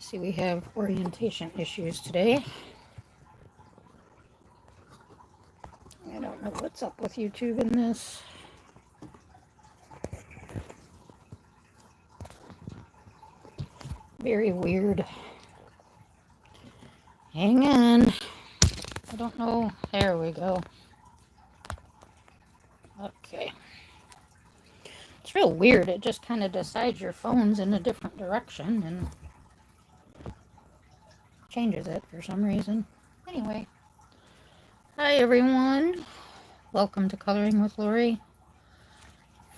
See, we have orientation issues today. I don't know what's up with YouTube in this. Very weird. Hang on. I don't know. There we go. Okay. It's real weird. It just kind of decides your phone's in a different direction and changes it for some reason. Anyway. Hi, everyone. Welcome to Coloring with Lorri.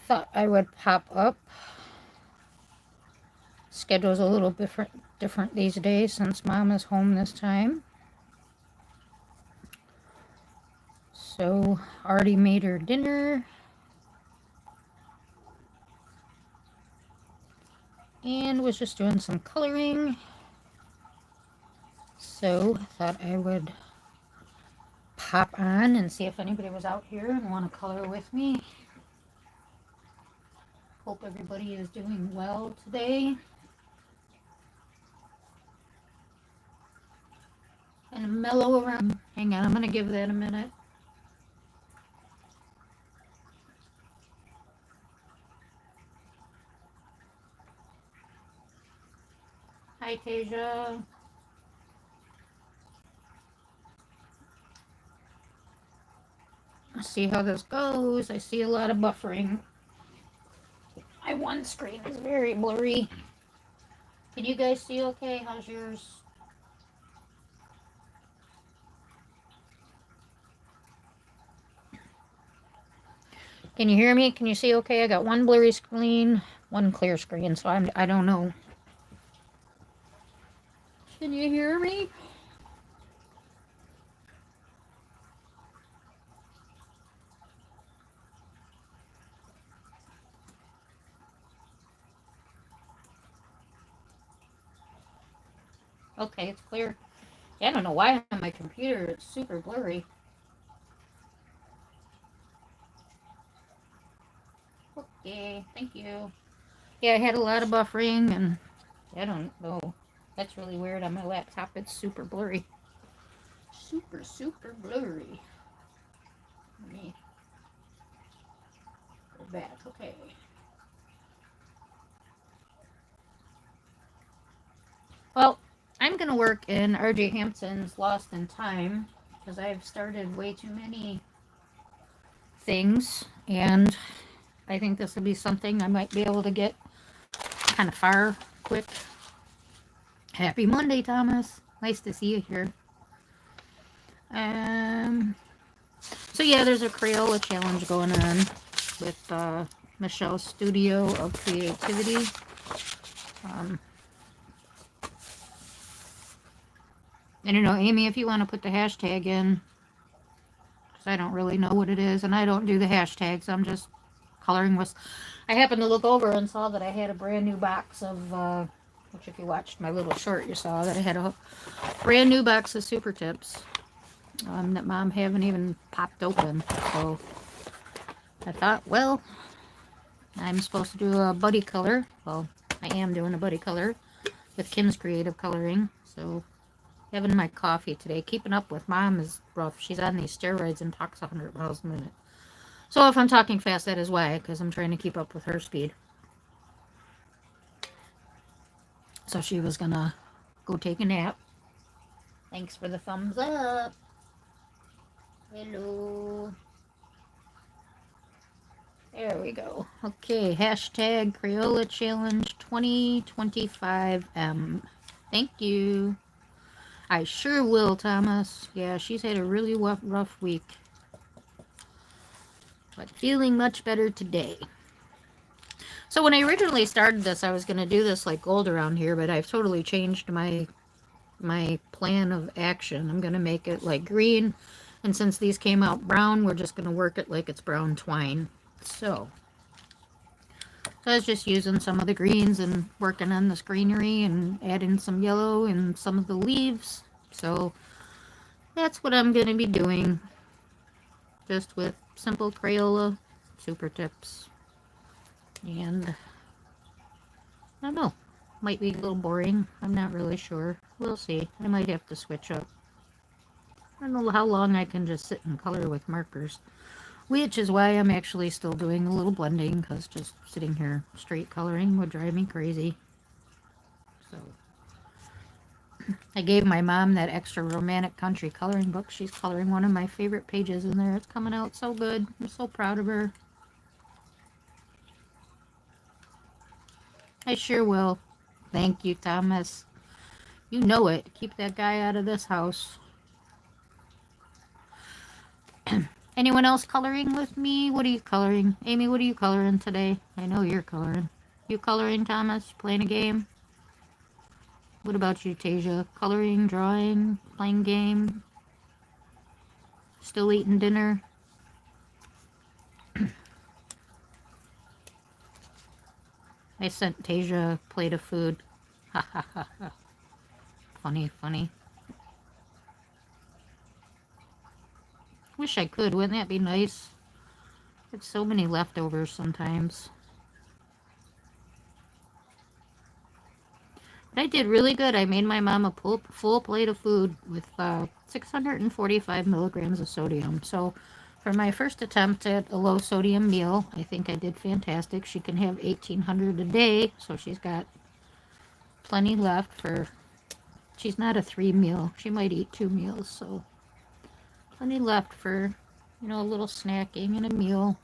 Thought I would pop up. Schedule's a little different these days since Mom is home this time. So, already made her dinner. And was just doing some coloring. So, thought I would pop on and see if anybody was out here and want to color with me. Hope everybody is doing well today. And mellow around. Hang on, I'm going to give that a minute. Hi, Tasia. Let's see how this goes. I see a lot of buffering. My one screen is very blurry. Can you guys see okay? How's yours? Can you hear me? Can you see okay? I got one blurry screen, one clear screen, so I don't know. Can you hear me? Okay, it's clear. Yeah, I don't know why on my computer it's super blurry. Okay, thank you. Yeah, I had a lot of buffering and I don't know. That's really weird on my laptop. It's super blurry. Super blurry. Let me go back. Okay. Well, I'm going to work in R.J. Hampson's Lost in Time because I've started way too many things, and I think this will be something I might be able to get kind of far quick. Happy Monday, Thomas. Nice to see you here. So yeah, there's a Crayola challenge going on with Michelle's Studio of Creativity. I don't know, Amy, if you want to put the hashtag in, because I don't really know what it is, and I don't do the hashtags. I'm just coloring with. I happened to look over and saw that I had a brand new box of, which if you watched my little short, you saw that I had a brand new box of Super Tips that Mom haven't even popped open. So I thought, well, I'm supposed to do a buddy color. Well, I am doing a buddy color with Kim's Creative Coloring. So having my coffee today. Keeping up with Mom is rough. She's on these steroids and talks 100 miles a minute. So if I'm talking fast, that is why, because I'm trying to keep up with her speed. So she was going to go take a nap. Thanks for the thumbs up. Hello. There we go. Okay, hashtag Crayola Challenge 2025M. Thank you. I sure will, Thomas. Yeah, she's had a really rough week. But feeling much better today. So when I originally started this, I was going to do this like gold around here, but I've totally changed my plan of action. I'm going to make it like green, and since these came out brown, we're just going to work it like it's brown twine. So I was just using some of the greens and working on this greenery and adding some yellow and some of the leaves. So that's what I'm going to be doing, just with simple Crayola Super Tips. And I don't know. Might be a little boring. I'm not really sure. We'll see. I might have to switch up. I don't know how long I can just sit and color with markers. Which is why I'm actually still doing a little blending, because just sitting here straight coloring would drive me crazy. So I gave my mom that extra romantic country coloring book. She's coloring one of my favorite pages in there. It's coming out so good. I'm so proud of her. I sure will. Thank you, Thomas. You know it. Keep that guy out of this house. Anyone else coloring with me? What are you coloring? Amy, what are you coloring today? I know you're coloring. You coloring, Thomas? Playing a game? What about you, Tasia? Coloring, drawing, playing game? Still eating dinner? I sent Tasia a plate of food. Ha ha ha ha. Funny, funny. Wish I could. Wouldn't that be nice? I have so many leftovers sometimes. But I did really good. I made my mom a full plate of food with 645 milligrams of sodium. So for my first attempt at a low sodium meal, I think I did fantastic. She can have 1,800 a day, so she's got plenty left for... She's not a 3 meal. She might eat 2 meals, so plenty left for, a little snacking and a meal.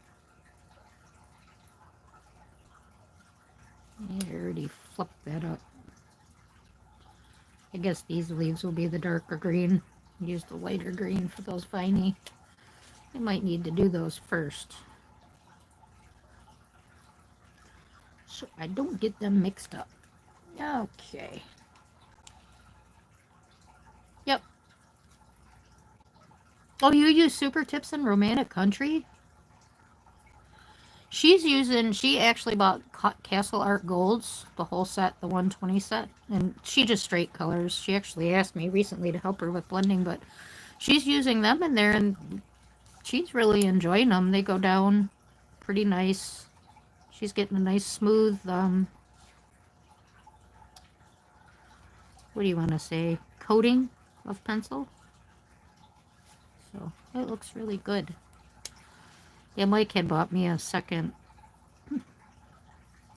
I already flipped that up. I guess these leaves will be the darker green. Use the lighter green for those viney. I might need to do those first, so I don't get them mixed up. Okay. Yep. Oh, you use Super Tips and Romantic Country? She actually bought Castle Art Golds, the whole set, the 120 set, and she just straight colors. She actually asked me recently to help her with blending, but she's using them in there, and she's really enjoying them. They go down pretty nice. She's getting a nice smooth, what do you want to say, coating of pencil. So it looks really good. Yeah, Mike had bought me a second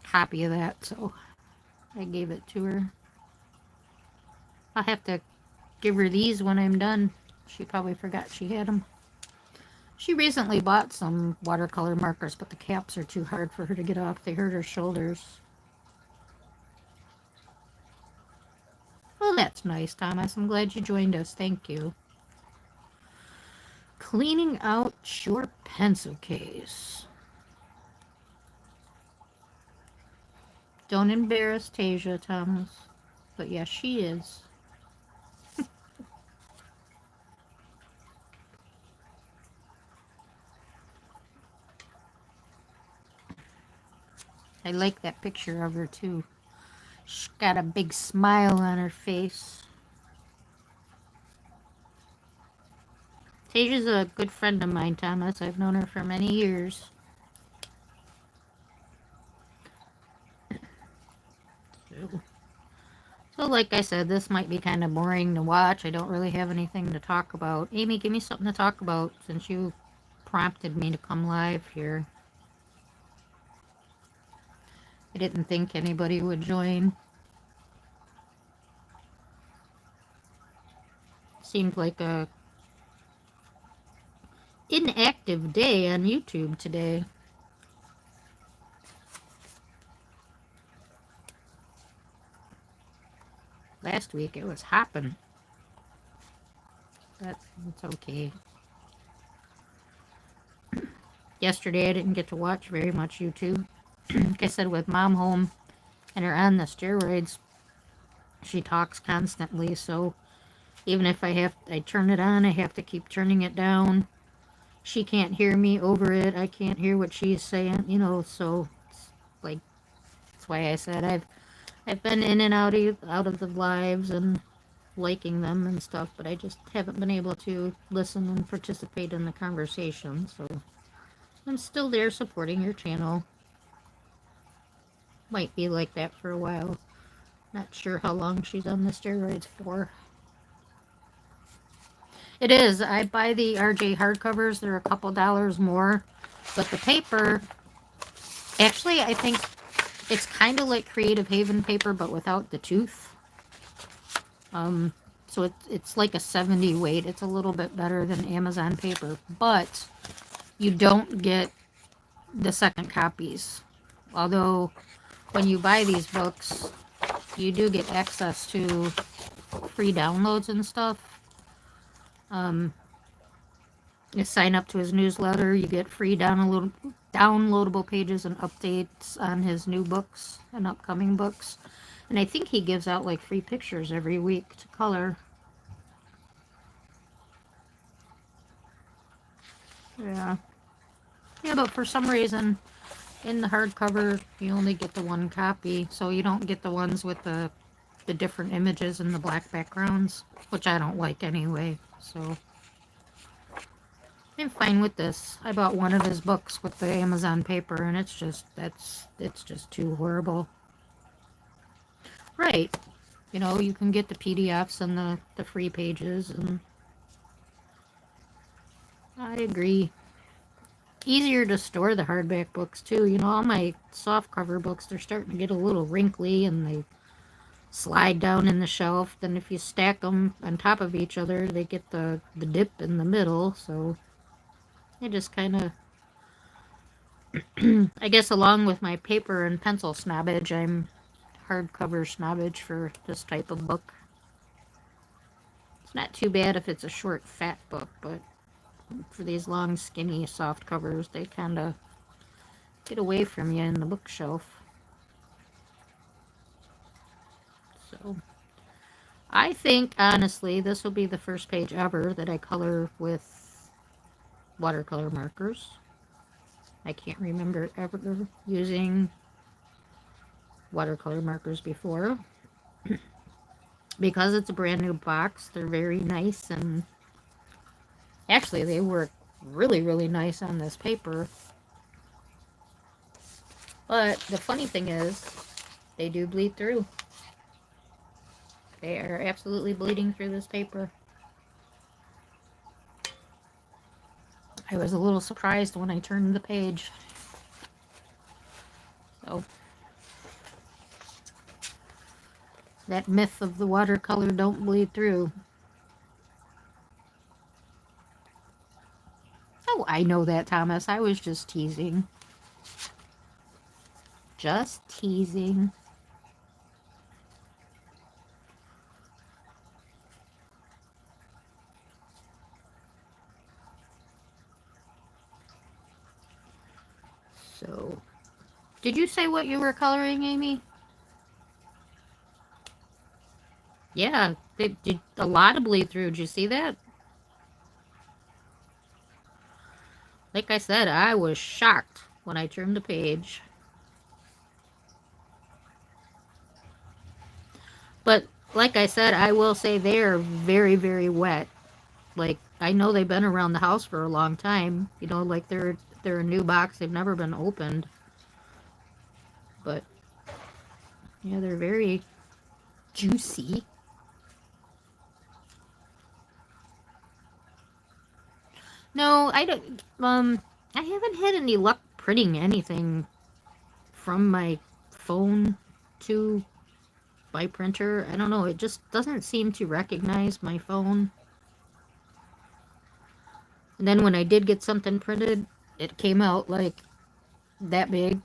copy of that, so I gave it to her. I'll have to give her these when I'm done. She probably forgot she had them. She recently bought some watercolor markers, but the caps are too hard for her to get off. They hurt her shoulders. Well, that's nice, Thomas. I'm glad you joined us. Thank you. Cleaning out your pencil case. Don't embarrass Tasia, Thomas. But yes, she is. I like that picture of her, too. She's got a big smile on her face. Tasia's a good friend of mine, Thomas. I've known her for many years. So like I said, this might be kind of boring to watch. I don't really have anything to talk about. Amy, give me something to talk about since you prompted me to come live here. I didn't think anybody would join. Seemed like a inactive day on YouTube today. Last week it was hopping. That's okay. Yesterday I didn't get to watch very much YouTube. Like I said, with Mom home and her on the steroids, she talks constantly, so even if I turn it on, I have to keep turning it down. She can't hear me over it. I can't hear what she's saying, so it's like, that's why I said I've been in and out of the lives and liking them and stuff, but I just haven't been able to listen and participate in the conversation, so I'm still there supporting your channel. Might be like that for a while. Not sure how long she's on the steroids for. It is. I buy the RJ hardcovers. They're a couple dollars more. But the paper, actually, I think it's kind of like Creative Haven paper, but without the tooth. So it's like a 70 weight. It's a little bit better than Amazon paper. But you don't get the second copies. Although, when you buy these books, you do get access to free downloads and stuff. You sign up to his newsletter, you get free downloadable pages and updates on his new books and upcoming books. And I think he gives out like free pictures every week to color. Yeah. Yeah, but for some reason, in the hardcover, you only get the one copy, so you don't get the ones with the different images and the black backgrounds, which I don't like anyway, so I'm fine with this. I bought one of his books with the Amazon paper, and it's just too horrible. Right. You know, you can get the PDFs and the free pages, and I agree. Easier to store the hardback books, too. You know, all my softcover books, they're starting to get a little wrinkly, and they slide down in the shelf. Then if you stack them on top of each other, they get the dip in the middle, so it just kind of... I guess along with my paper and pencil snobbage, I'm hardcover snobbage for this type of book. It's not too bad if it's a short, fat book, but for these long, skinny, soft covers, they kind of get away from you in the bookshelf. So, I think, honestly, this will be the first page ever that I color with watercolor markers. I can't remember ever using watercolor markers before. Because it's a brand new box, they're very nice, and actually they work really, really nice on this paper. But the funny thing is, they do bleed through. They are absolutely bleeding through this paper. I was a little surprised when I turned the page. So, that myth of the watercolor don't bleed through. Oh, I know that, Thomas. I was just teasing. Just teasing. So, did you say what you were coloring, Amy? Yeah, they did a lot of bleed through. Did you see that? Like I said, I was shocked when I turned the page. But like I said, I will say they are very, very wet. Like, I know they've been around the house for a long time. You know, like they're a new box. They've never been opened. But yeah, they're very juicy. No, I don't. I haven't had any luck printing anything from my phone to my printer. I don't know. It just doesn't seem to recognize my phone. And then when I did get something printed, it came out like that big.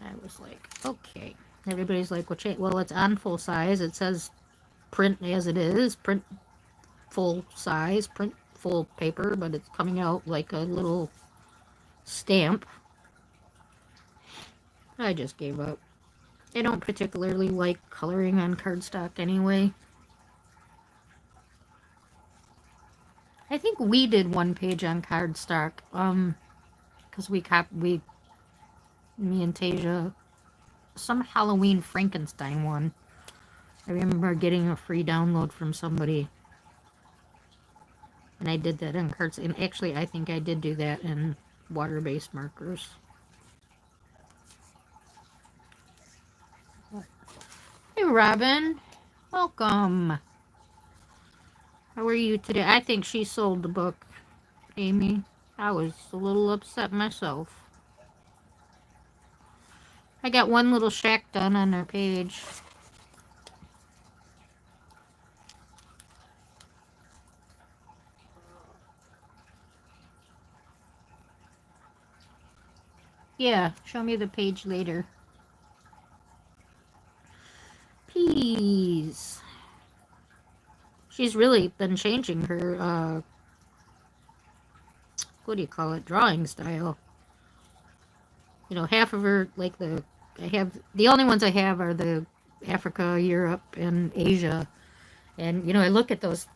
I was like, okay. Everybody's like, well, it's on full size. It says print as it is, print full size, print full paper, but it's coming out like a little stamp. I just gave up. I don't particularly like coloring on cardstock anyway. I think we did one page on cardstock, because me and Tasia, some Halloween Frankenstein one. I remember getting a free download from somebody, and I did that in cards. And actually, I think I did do that in water-based markers. Hey, Robin. Welcome. How are you today? I think she sold the book, Amy. I was a little upset myself. I got one little shack done on her page. Yeah, show me the page later. Please. She's really been changing her, what do you call it, drawing style. You know, half of her, like the only ones I have are the Africa, Europe, and Asia. And, you know, I look at those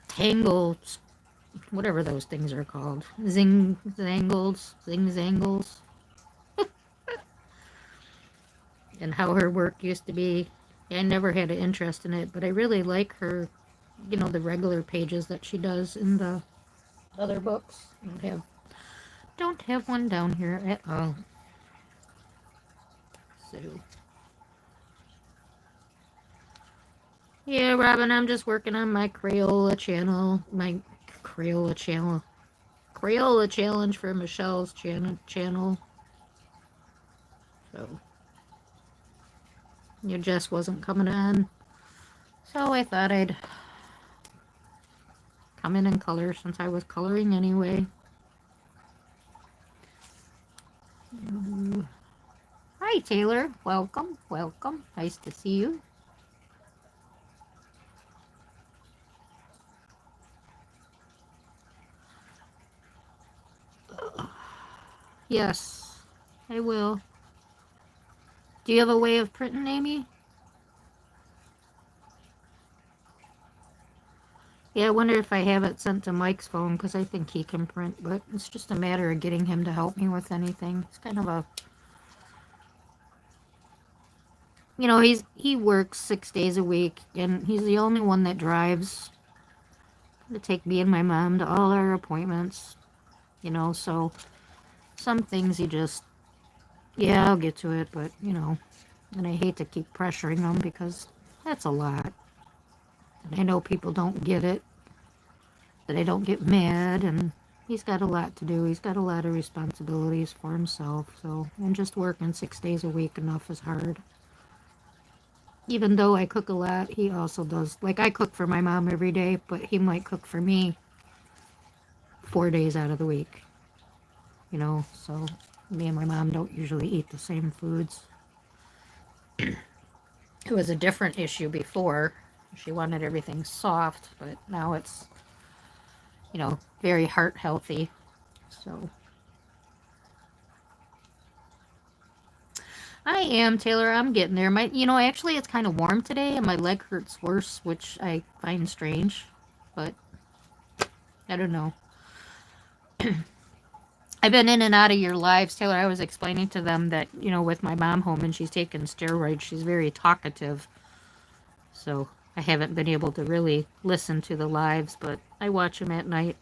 tangles, whatever those things are called. Zing-zangles, and how her work used to be. I never had an interest in it, but I really like her, you know, the regular pages that she does in the other books. Don't have one down here at all. So yeah, Robin, I'm just working on my Crayola channel. My Crayola channel. Crayola challenge for Michelle's channel. So your Jess wasn't coming on. So I thought I'd come in and color since I was coloring anyway. Ooh. Hi, Taylor. Welcome, welcome. Nice to see you. Yes, I will. Do you have a way of printing, Amy? Yeah, I wonder if I have it sent to Mike's phone because I think he can print, but it's just a matter of getting him to help me with anything. It's kind of a, you know, he works 6 days a week, and he's the only one that drives to take me and my mom to all our appointments. You know, so some things he just, yeah, I'll get to it, but you know, and I hate to keep pressuring him because that's a lot. And I know people don't get it, that I don't get mad, and he's got a lot to do. He's got a lot of responsibilities for himself, so, and just working 6 days a week enough is hard. Even though I cook a lot, he also does, like I cook for my mom every day, but he might cook for me 4 days out of the week, you know, so me and my mom don't usually eat the same foods. It was a different issue before. She wanted everything soft, but now it's, you know, very heart healthy. So I am, Taylor. I'm getting there. You know, actually, it's kind of warm today, and my leg hurts worse, which I find strange. But I don't know. I've been in and out of your lives, Taylor. I was explaining to them that, you know, with my mom home and she's taking steroids, she's very talkative. So I haven't been able to really listen to the lives, but I watch them at night.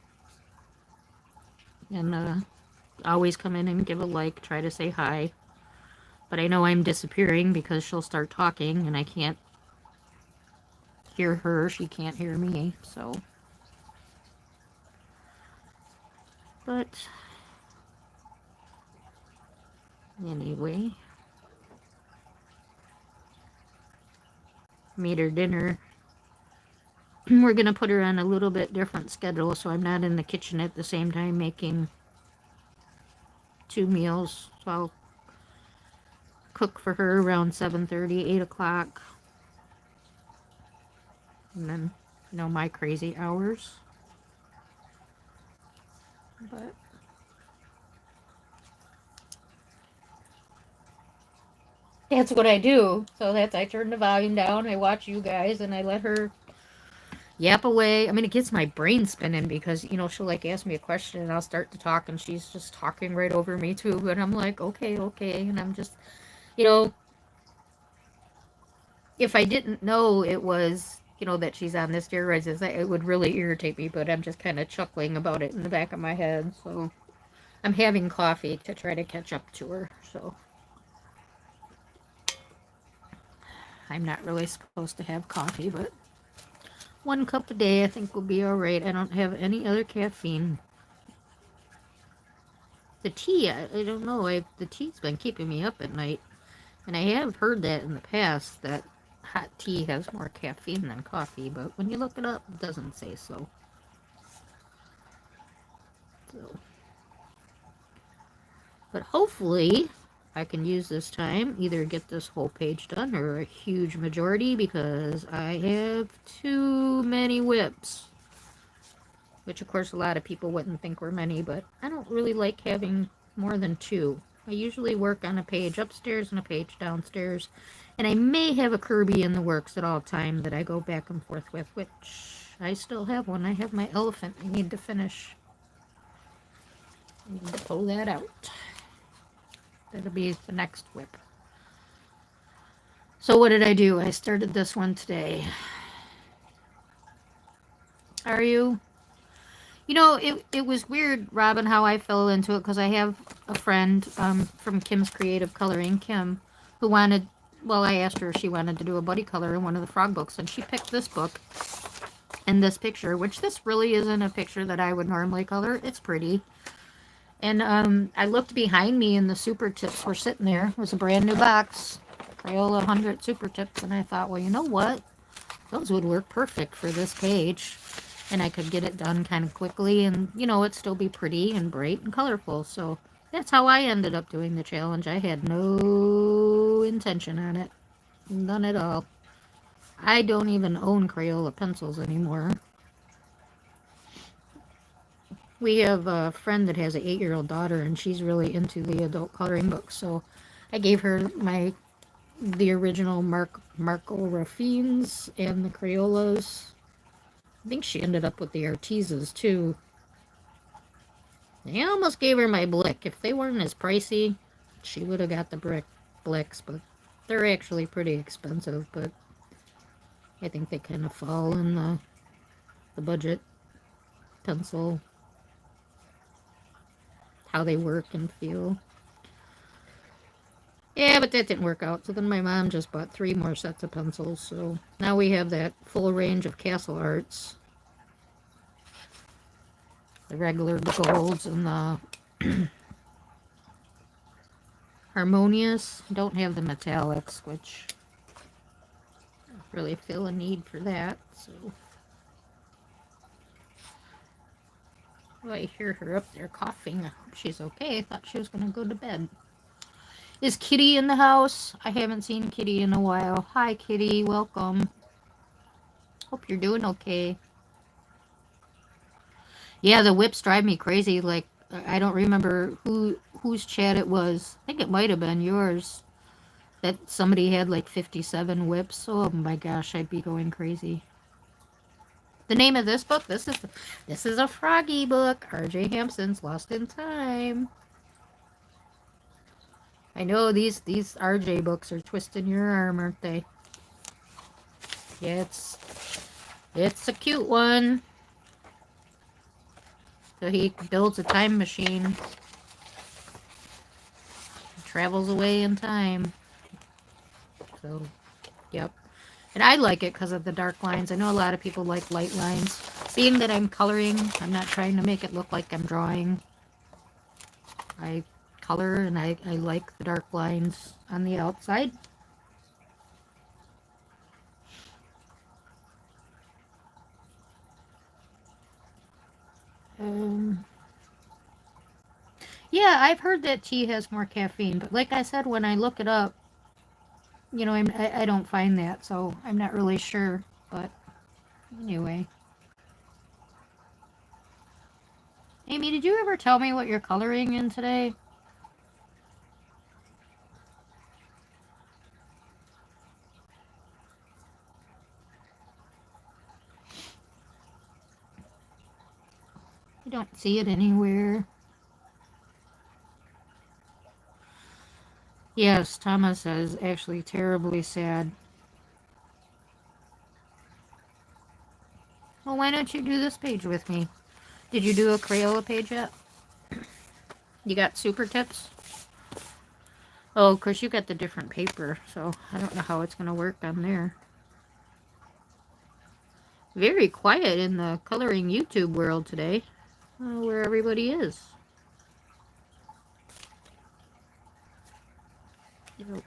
And always come in and give a like, try to say hi. But I know I'm disappearing because she'll start talking and I can't hear her. She can't hear me, so. But anyway, made her dinner. We're going to put her on a little bit different schedule so I'm not in the kitchen at the same time making 2 meals. So I'll cook for her around 7:30, 8 o'clock. And then, you know, my crazy hours. But that's what I do. So I turn the volume down, I watch you guys, and I let her yap away. I mean, it gets my brain spinning because, you know, she'll like ask me a question and I'll start to talk and she's just talking right over me too. But I'm like, okay, okay. And I'm just, you know, if I didn't know it was, you know, that she's on this steroids, it would really irritate me. But I'm just kind of chuckling about it in the back of my head. So I'm having coffee to try to catch up to her. So I'm not really supposed to have coffee, but 1 cup a day I think will be alright. I don't have any other caffeine. The tea, I don't know, the tea's been keeping me up at night. And I have heard that in the past, that hot tea has more caffeine than coffee, but when you look it up, it doesn't say so. But hopefully, I can use this time, either get this whole page done or a huge majority, because I have too many whips. Which, of course, a lot of people wouldn't think were many, but I don't really like having more than 2. I usually work on a page upstairs and a page downstairs, and I may have a Kirby in the works at all time that I go back and forth with, which I still have one. I have my elephant I need to finish. I need to pull that out. That'll be the next whip. So what did I do? I started this one today. Are you? You know, it was weird, Robin, how I fell into it, because I have a friend from Kim's Creative Coloring, Kim, who wanted, well, I asked her if she wanted to do a buddy color in one of the frog books, and she picked this book and this picture, which this really isn't a picture that I would normally color. It's pretty. And I looked behind me, and the super tips were sitting there. It was a brand new box, Crayola 100 super tips, and I thought, well, you know what? Those would work perfect for this page. And I could get it done kind of quickly, and, you know, it'd still be pretty and bright and colorful. So that's how I ended up doing the challenge. I had no intention on it. None at all. I don't even own Crayola pencils anymore. We have a friend that has an 8-year-old daughter, and she's really into the adult coloring books. So I gave her the original Marco Raffines and the Crayolas. I think she ended up with the Artisas, too. I almost gave her my Blick. If they weren't as pricey, she would have got the Blicks, but they're actually pretty expensive, but I think they kind of fall in the budget pencil, how they work and feel. Yeah, but that didn't work out, so then my mom just bought 3 more sets of pencils, so now we have that full range of Castle Arts. The regular golds and the Harmonious. Don't have the metallics, which I don't really feel a need for that, so. Oh, I hear her up there coughing. I hope she's okay. I thought she was going to go to bed. Is Kitty in the house? I haven't seen Kitty in a while. Hi, Kitty. Welcome. Hope you're doing okay. Yeah, the whips drive me crazy. Like, I don't remember whose chat it was. I think it might have been yours. That somebody had like 57 whips. Oh my gosh, I'd be going crazy. The name of this book, this is a Froggy book. R.J. Hampson's Lost in Time. I know these R.J. books are twisting your arm, aren't they? Yeah, it's a cute one. So he builds a time machine. Travels away in time. So, yep. And I like it because of the dark lines. I know a lot of people like light lines. Being that I'm coloring, I'm not trying to make it look like I'm drawing. I color, and I like the dark lines on the outside. Yeah, I've heard that tea has more caffeine, but like I said, when I look it up, you know, I don't find that, so I'm not really sure, but anyway. Amy, did you ever tell me what you're coloring in today? I don't see it anywhere. Yes, Thomas is actually terribly sad. Well, why don't you do this page with me? Did you do a Crayola page yet? You got super tips? Oh, of course you got the different paper, so I don't know how it's going to work on there. Very quiet in the coloring YouTube world today. I don't know where everybody is. Yep.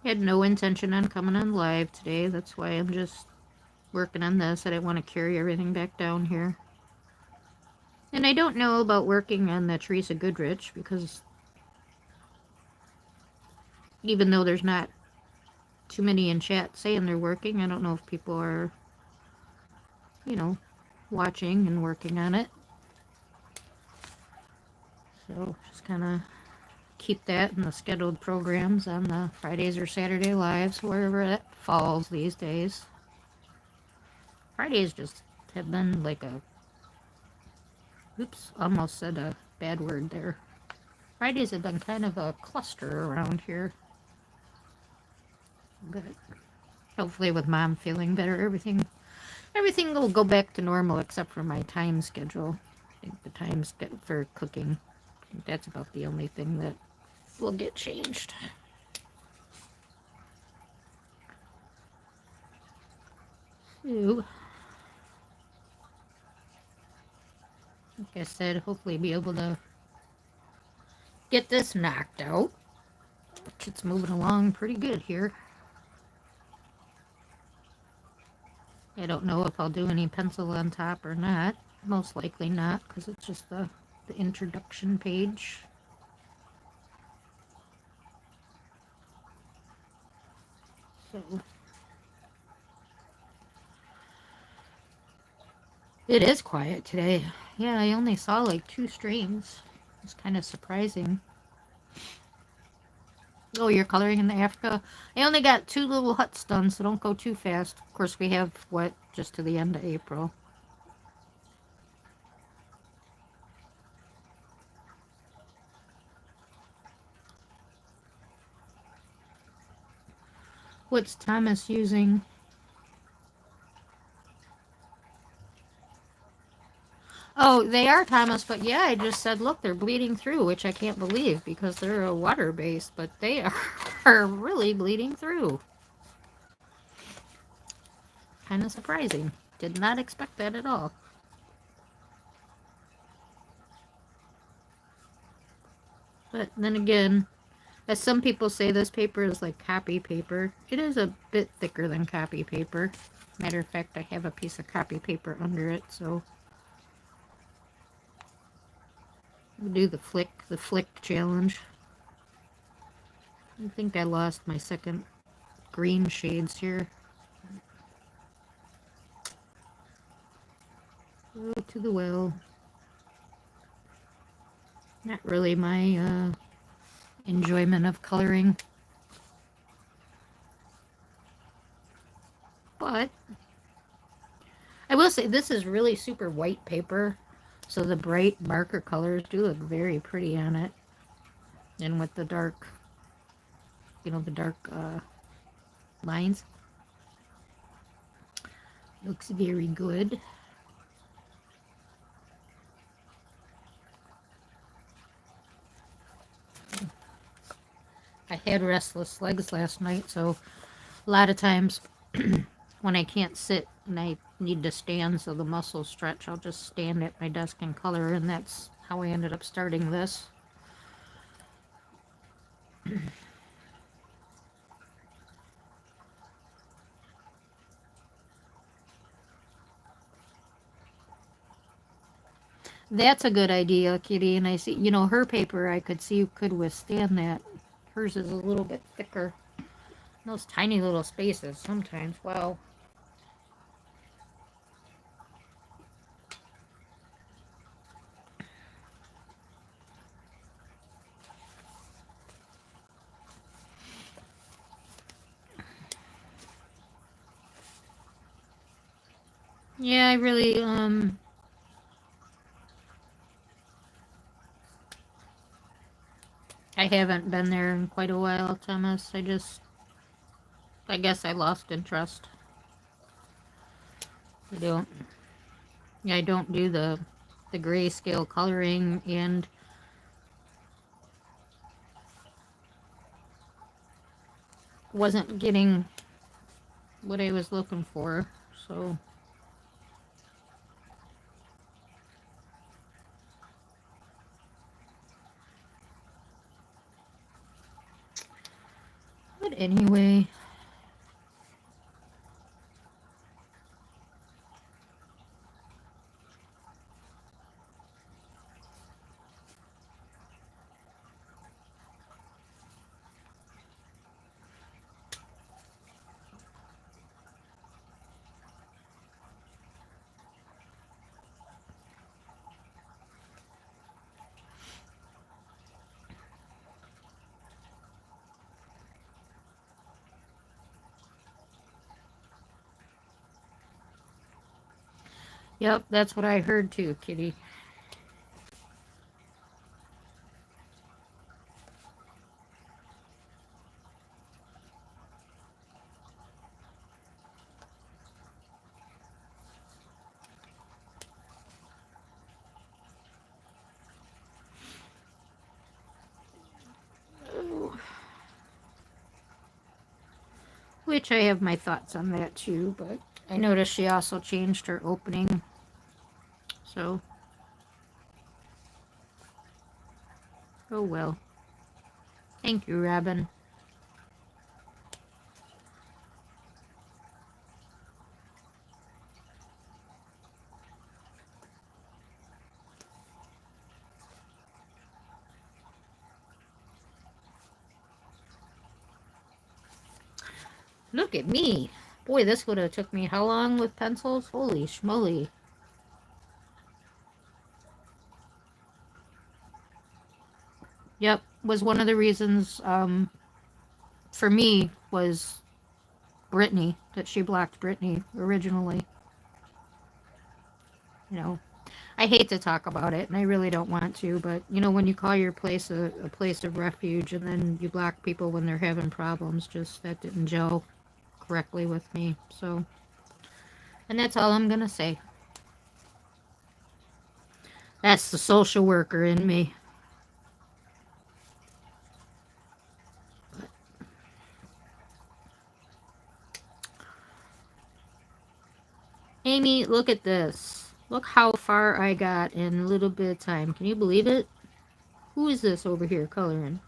Had no intention on coming on live today. That's why I'm just working on this. I didn't want to carry everything back down here. And I don't know about working on the Teresa Goodrich because even though there's not too many in chat saying they're working, I don't know if people are, you know, watching and working on it. So just kind of keep that in the scheduled programs on the Fridays or Saturday lives, wherever that falls these days. Fridays just have been like a, oops, almost said a bad word there. Fridays have been kind of a cluster around here. But hopefully with Mom feeling better, everything will go back to normal except for my time schedule. I think the time for cooking, I think that's about the only thing that will get changed. So, like I said, hopefully be able to get this knocked out. It's moving along pretty good here. I don't know if I'll do any pencil on top or not. Most likely not, because it's just the introduction page. So it is quiet today. Yeah, I only saw like 2 streams. It's kind of surprising. Oh, you're coloring in the Africa? I only got 2 little huts done, so don't go too fast. Of course, we have, what, just to the end of April. What's Thomas using? Oh, they are, Thomas, but yeah, I just said, look, they're bleeding through, which I can't believe because they're a water base, but they are really bleeding through. Kind of surprising. Did not expect that at all. But then again, as some people say, this paper is like copy paper. It is a bit thicker than copy paper. Matter of fact, I have a piece of copy paper under it, so we'll do the flick challenge. I think I lost my second green shades here. Go to the well. Not really my enjoyment of coloring. But I will say this is really super white paper. So the bright marker colors do look very pretty on it. And with the dark, the dark lines. Looks very good. I had restless legs last night, so a lot of times when I can't sit and I need to stand so the muscles stretch, I'll just stand at my desk and color, and that's how I ended up starting this. That's a good idea, Kitty, and I see, her paper I could see could withstand that. Hers is a little bit thicker. Those tiny little spaces sometimes, wow. Yeah, I really, I haven't been there in quite a while, Thomas. I guess I lost interest. I don't, yeah, I don't do the grayscale coloring, and wasn't getting what I was looking for. So, but anyway. Yep, that's what I heard too, Kitty. Which I have my thoughts on that too, but I noticed she also changed her opening. So, oh well. Thank you, Robin. Look at me. Boy, this would have took me how long with pencils? Holy schmoly. Yep, was one of the reasons for me was Brittany, that she blocked Brittany originally. You know, I hate to talk about it, and I really don't want to, but you know, when you call your place a place of refuge and then you block people when they're having problems, just that didn't gel correctly with me. So, and that's all I'm gonna say. That's the social worker in me. Amy, look at this. Look how far I got in a little bit of time. Can you believe it? Who is this over here coloring?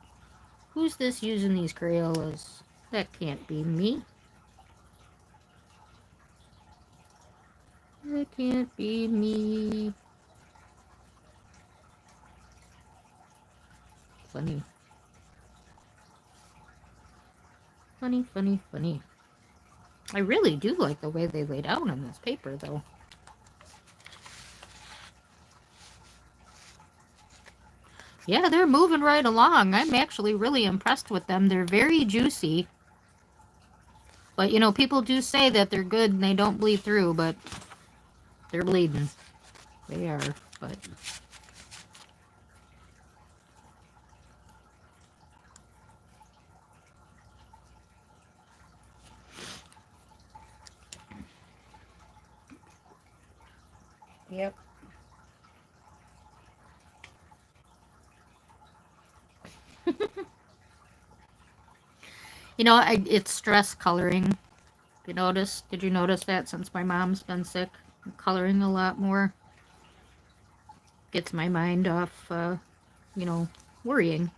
Who's this using these Crayolas? That can't be me. That can't be me. Funny. Funny, funny, funny. I really do like the way they laid out on this paper, though. Yeah, they're moving right along. I'm actually really impressed with them. They're very juicy. But, you know, people do say that they're good and they don't bleed through, but they're bleeding. They are, but... Yep. You know, it's stress coloring. You notice? Did you notice that since my mom's been sick? I'm coloring a lot more. Gets my mind off, you know, worrying.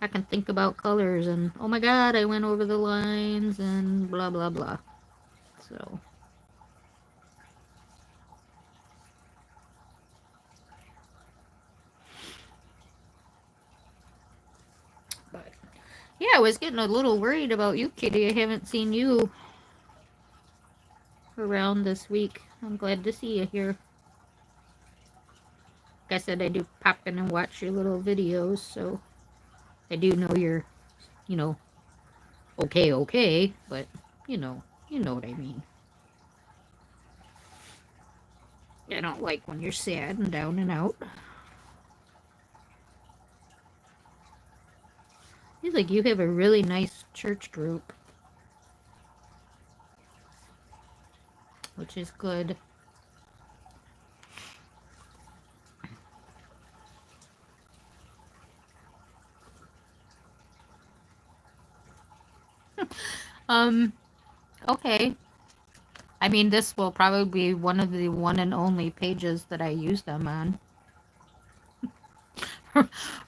I can think about colors and, oh my god, I went over the lines and blah, blah, blah. So, but, yeah, I was getting a little worried about you, Kitty. I haven't seen you around this week. I'm glad to see you here. Like I said, I do pop in and watch your little videos, so I do know you're, you know, okay, but, you know what I mean. I don't like when you're sad and down and out. Seems like you have a really nice church group, which is good. um, okay. I mean, this will probably be one of the one and only pages that I use them on.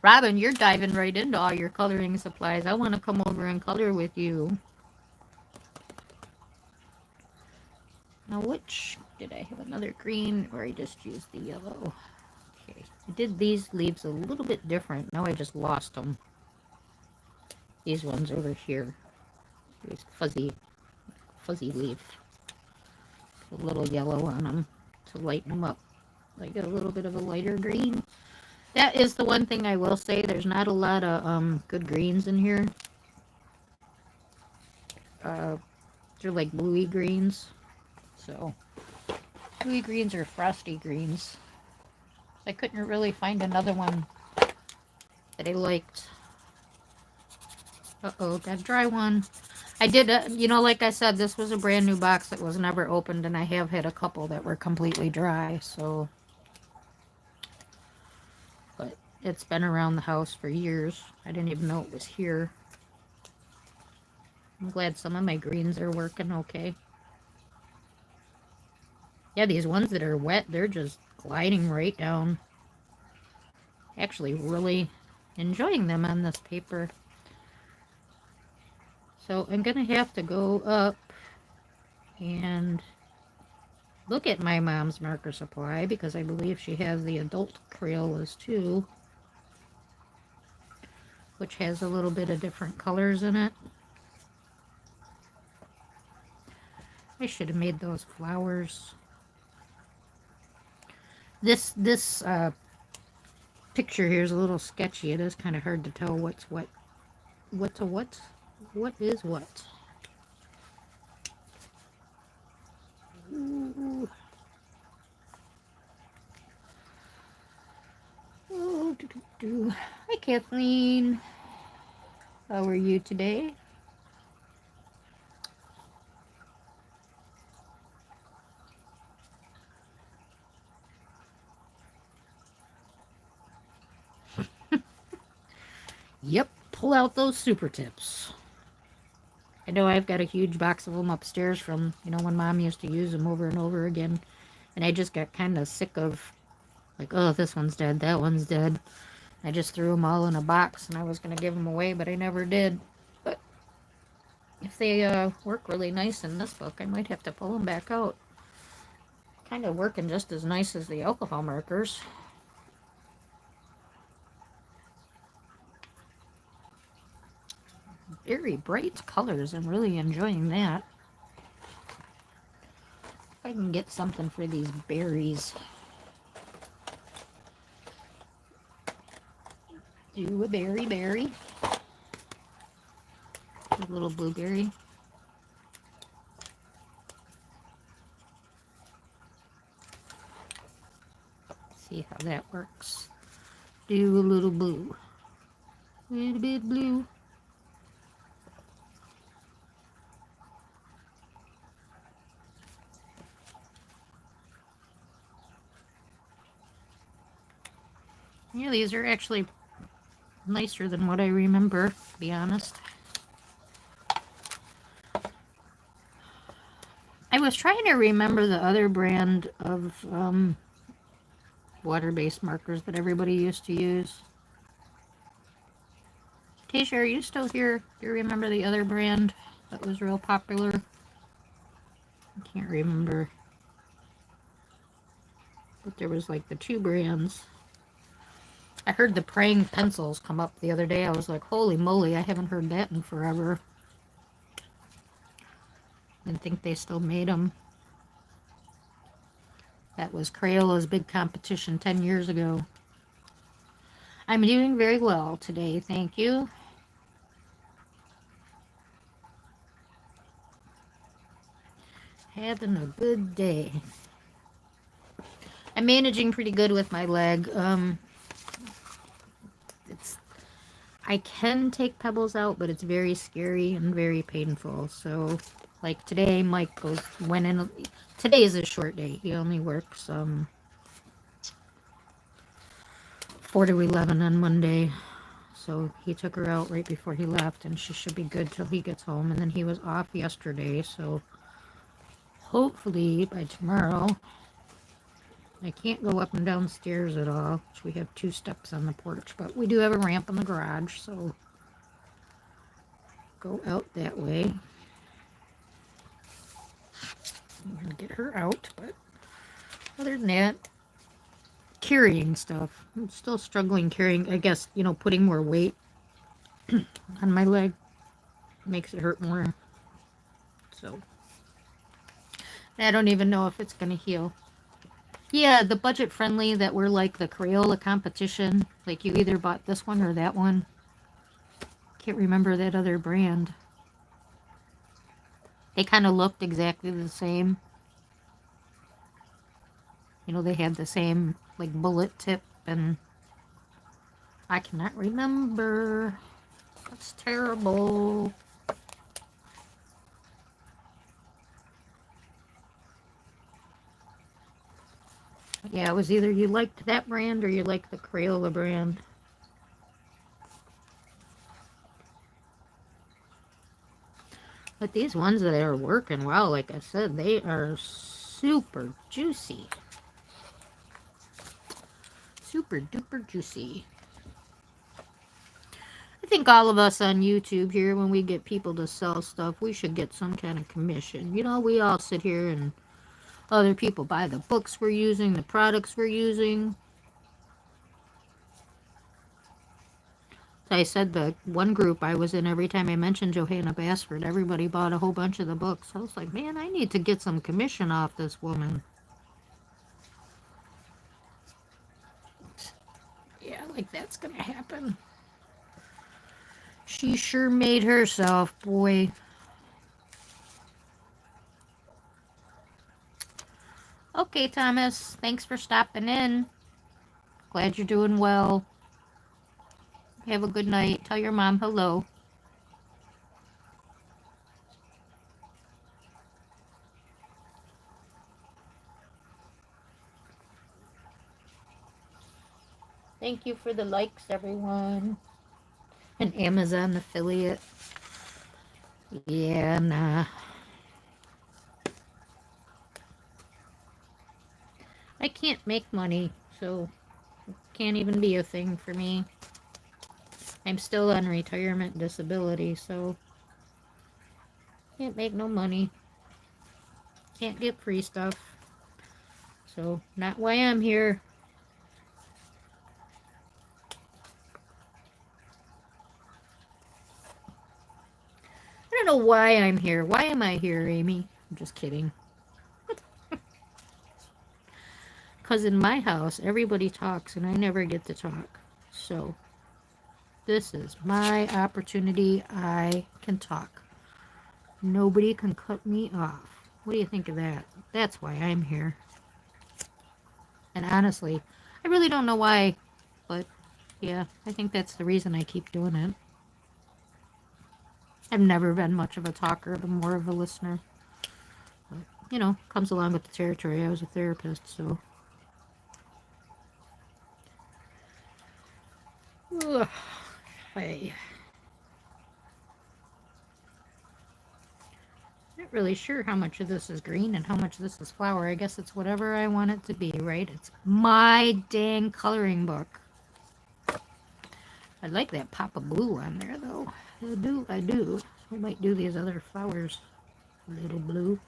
Robin, you're diving right into all your coloring supplies. I want to come over and color with you. Now, which did I have another green, or I just used the yellow? Okay, I did these leaves a little bit different. Now I just lost them. These ones over here. These fuzzy leaf. A little yellow on them to lighten them up. I get a little bit of a lighter green. That is the one thing I will say. There's not a lot of good greens in here. They're like bluey greens. So, bluey greens or frosty greens. I couldn't really find another one that I liked. Uh-oh, that dry one. I did, you know, like I said, this was a brand new box that was never opened, and I have had a couple that were completely dry, so. But it's been around the house for years. I didn't even know it was here. I'm glad some of my greens are working okay. Yeah, these ones that are wet, they're just gliding right down. Actually really enjoying them on this paper. So I'm going to have to go up and look at my mom's marker supply because I believe she has the adult Crayolas too, which has a little bit of different colors in it. I should have made those flowers. This picture here is a little sketchy. It is kind of hard to tell what's what. What's a what? What is what? Ooh. Oh, Hi, Kathleen. How are you today? Yep, pull out those super tips. I know I've got a huge box of them upstairs from, you know, when Mom used to use them over and over again. And I just got kind of sick of, like, oh, this one's dead, that one's dead. I just threw them all in a box and I was going to give them away, but I never did. But if they work really nice in this book, I might have to pull them back out. Kind of working just as nice as the alcohol markers. Very bright colors. I'm really enjoying that. If I can get something for these berries. Do a berry. A little blueberry. See how that works. Do a little blue. A little bit blue. Yeah, these are actually nicer than what I remember, to be honest. I was trying to remember the other brand of water-based markers that everybody used to use. Tasha, are you still here? Do you remember the other brand that was real popular? I can't remember. But there was like the two brands. I heard the praying pencils come up the other day. I was like, holy moly, I haven't heard that in forever. Didn't think they still made them. That was Crayola's big competition 10 years ago. I'm doing very well today, thank you. Having a good day. I'm managing pretty good with my leg. I can take pebbles out, but it's very scary and very painful. So, like today, Mike went in. Today is a short day. He only works 4 to 11 on Monday. So he took her out right before he left, and she should be good till he gets home. And then he was off yesterday, so hopefully by tomorrow. I can't go up and down stairs at all. We have 2 steps on the porch, but we do have a ramp in the garage, so go out that way. I'm gonna get her out, but other than that, carrying stuff. I'm still struggling carrying, I guess, putting more weight on my leg makes it hurt more. So I don't even know if it's gonna heal. Yeah, the budget friendly that were like the Crayola competition. Like you either bought this one or that one. Can't remember that other brand. They kind of looked exactly the same. They had the same like bullet tip, and I cannot remember. That's terrible. Yeah, it was either you liked that brand or you liked the Crayola brand. But these ones that are working well, like I said, they are super juicy. Super duper juicy. I think all of us on YouTube here, when we get people to sell stuff, we should get some kind of commission. We all sit here and other people buy the books we're using, the products we're using. I said the one group I was in, every time I mentioned Johanna Basford, everybody bought a whole bunch of the books. I was like, man, I need to get some commission off this woman. Yeah, like that's gonna happen. She sure made herself, boy. Okay, Thomas, thanks for stopping in. Glad you're doing well. Have a good night. Tell your mom hello. Thank you for the likes, everyone. An Amazon affiliate. Yeah, nah. I can't make money, so it can't even be a thing for me. I'm still on retirement disability, so can't make no money. Can't get free stuff. So, not why I'm here. I don't know why I'm here. Why am I here, Amy? I'm just kidding. Because in my house, everybody talks and I never get to talk. So, this is my opportunity. I can talk. Nobody can cut me off. What do you think of that? That's why I'm here. And honestly, I really don't know why, but yeah, I think that's the reason I keep doing it. I've never been much of a talker, but more of a listener. But, comes along with the territory. I was a therapist, so. Ugh. Hey. Not really sure how much of this is green and how much of this is flower. I guess it's whatever I want it to be, right? It's my dang coloring book. I like that pop of blue on there, though. I do. I might do these other flowers a little blue.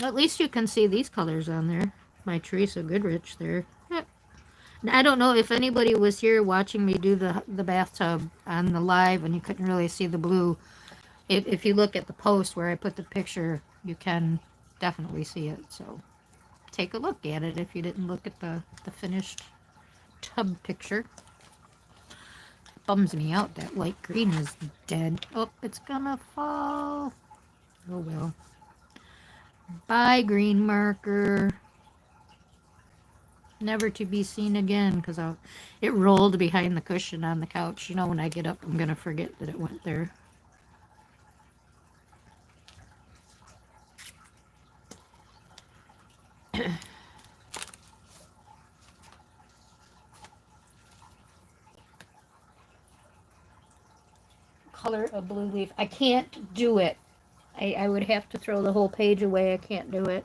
At least you can see these colors on there. My Teresa Goodrich there. I don't know if anybody was here watching me do the bathtub on the live and you couldn't really see the blue. If you look at the post where I put the picture, you can definitely see it. So take a look at it if you didn't look at the finished tub picture. Bums me out that light green is dead. Oh, it's gonna fall. Oh well. Bye, green marker. Never to be seen again because it rolled behind the cushion on the couch. When I get up, I'm gonna forget that it went there. color a blue leaf. I can't do it. I would have to throw the whole page away. I can't do it.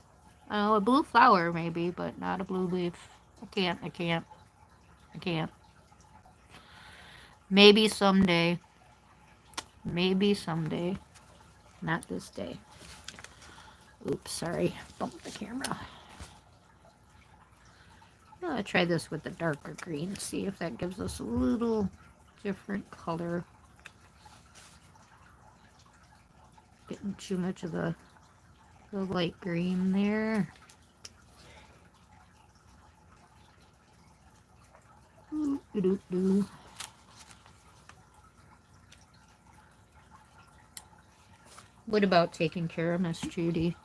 Oh, a blue flower maybe, but not a blue leaf. I can't. Maybe someday. Maybe someday. Not this day. Oops, sorry. Bumped the camera. I'll try this with the darker green. See if that gives us a little different color. Getting too much of the light green there. Ooh. What about taking care of Miss Judy?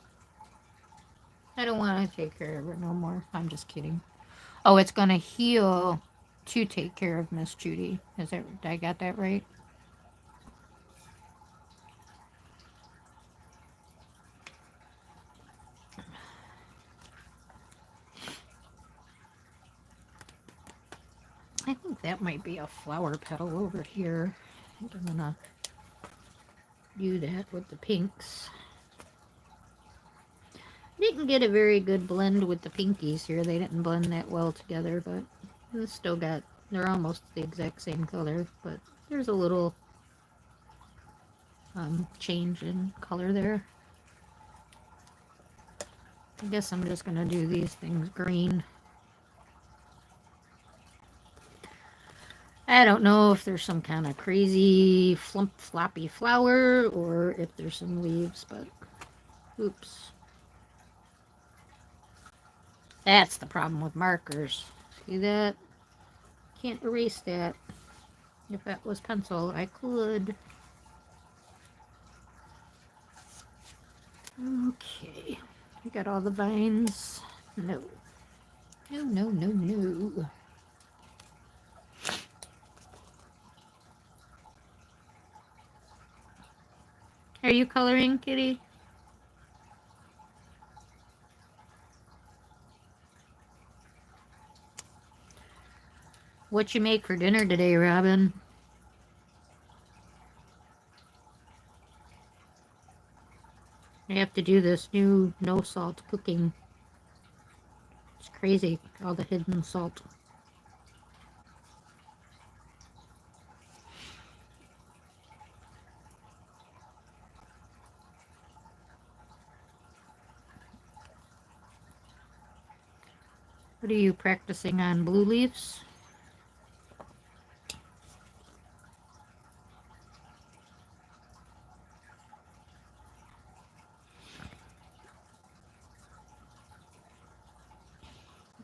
I don't want to take care of her no more. I'm just kidding. Oh, it's going to heal to take care of Miss Judy. Did I got that right? I think that might be a flower petal over here. I think I'm going to do that with the pinks. Didn't get a very good blend with the pinkies here. They didn't blend that well together, but still got, they're almost the exact same color, but there's a little change in color there. I guess I'm just going to do these things green. I don't know if there's some kind of crazy floppy flower or if there's some leaves, but oops. That's the problem with markers. See that? Can't erase that. If that was pencil, I could. Okay. We got all the vines. No. No. Are you coloring, Kitty? What you make for dinner today, Robin? I have to do this new no salt cooking. It's crazy, all the hidden salt. What are you practicing on, blue leaves?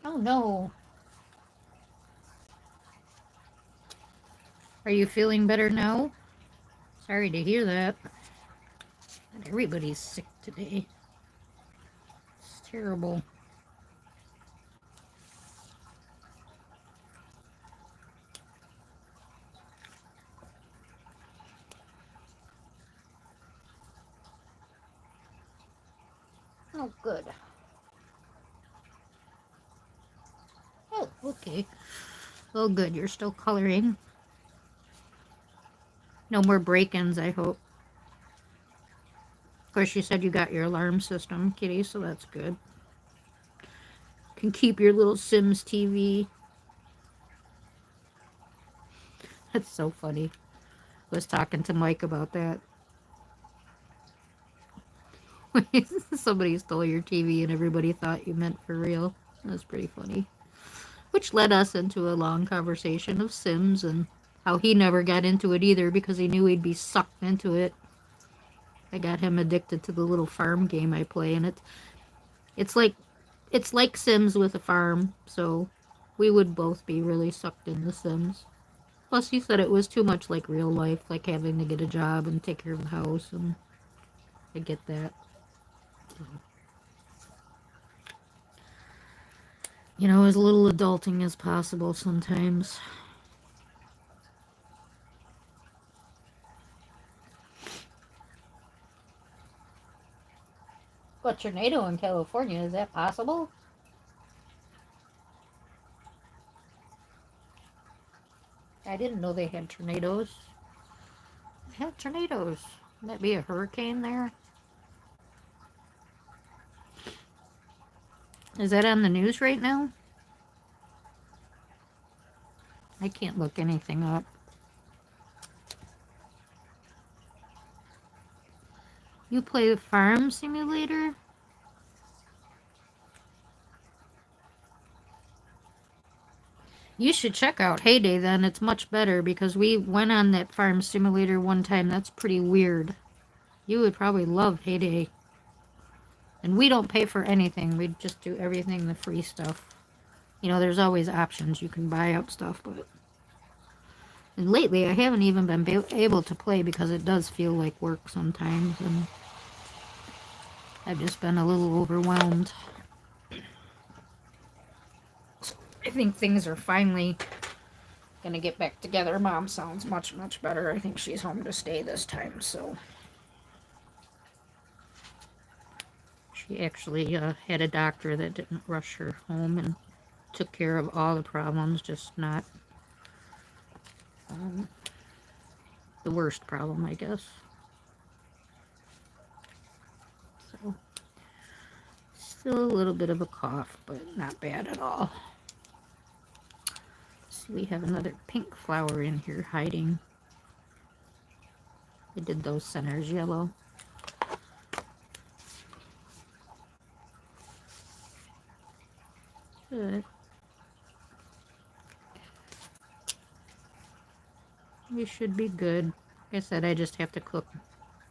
Oh no. Are you feeling better now? Sorry to hear that. Not everybody's sick today. It's terrible. Oh, good. Oh, okay. Oh, good. You're still coloring. No more break-ins, I hope. Of course, you said you got your alarm system, Kitty, so that's good. Can keep your little Sims TV. That's so funny. I was talking to Mike about that. Somebody stole your TV and everybody thought you meant for real. That was pretty funny. Which led us into a long conversation of Sims and how he never got into it either because he knew he'd be sucked into it. I got him addicted to the little farm game I play, and it's like Sims with a farm, so we would both be really sucked into Sims. Plus, he said it was too much like real life, like having to get a job and take care of the house, and I get that. You know, as little adulting as possible sometimes. But tornado in California, is that possible? I didn't know they had tornadoes. hell, tornadoes. Would that be a hurricane there? Is that on the news right now? I can't look anything up. You play the Farm Simulator? You should check out Heyday then. It's much better because we went on that Farm Simulator one time. That's pretty weird. You would probably love Heyday. And we don't pay for anything. We just do everything the free stuff. You know, there's always options. You can buy up stuff, but... And lately, I haven't even been able to play because it does feel like work sometimes, and I've just been a little overwhelmed. So I think things are finally gonna get back together. Mom sounds much, much better. I think she's home to stay this time, so... She actually had a doctor that didn't rush her home and took care of all the problems, just not the worst problem, I guess. So, still a little bit of a cough, but not bad at all. So we have another pink flower in here hiding. I did those centers yellow. Good. We should be good. Like I said, I just have to cook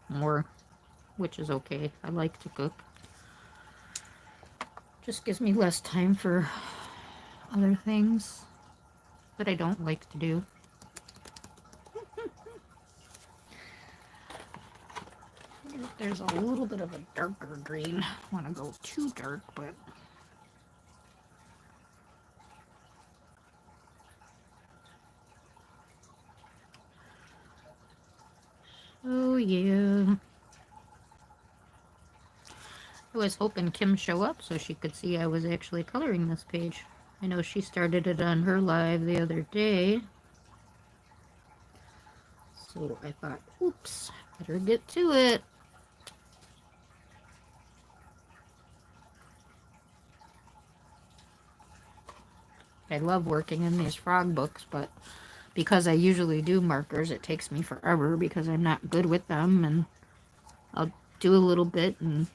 more, which is okay. I like to cook. Just gives me less time for other things that I don't like to do. There's a little bit of a darker green. I want to go too dark, but... Oh, yeah. I was hoping Kim show up so she could see I was actually coloring this page. I know she started it on her live the other day. So I thought, oops, better get to it. I love working in these frog books, but because I usually do markers, it takes me forever because I'm not good with them, and I'll do a little bit, and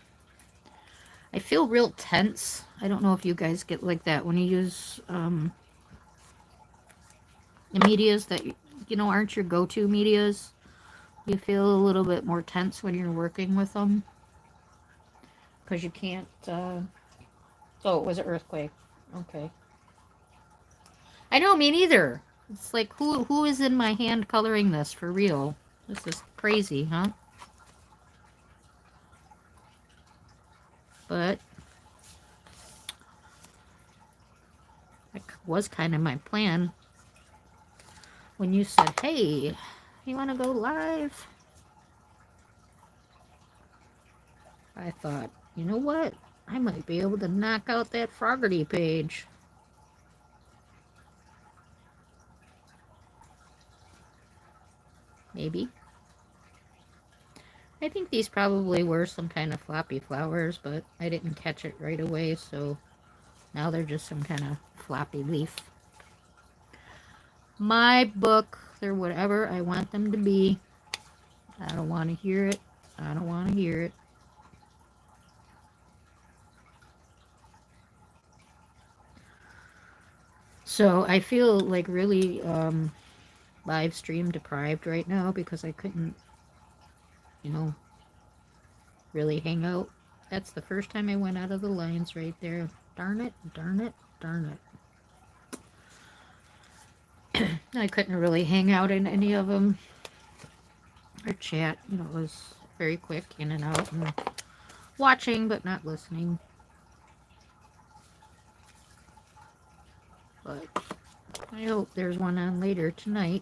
I feel real tense. I don't know if you guys get like that when you use the medias that, you know, aren't your go-to medias. You feel a little bit more tense when you're working with them because you can't... Oh, it was an earthquake. Okay. I know, me neither. It's like, who is in my hand coloring this for real? This is crazy, huh? But that was kind of my plan. When you said, hey, you want to go live? I thought, you know what? I might be able to knock out that Froggerty page. Maybe. I think these probably were some kind of floppy flowers, but I didn't catch it right away, so now they're just some kind of floppy leaf. My book, they're whatever I want them to be. I don't want to hear it. I don't want to hear it. So I feel like really live stream deprived right now because I couldn't, you know, really hang out. That's the first time I went out of the lines right there. Darn it, darn it, darn it. I couldn't really hang out in any of them or chat. You know, it was very quick in and out and watching but not listening. But I hope there's one on later tonight.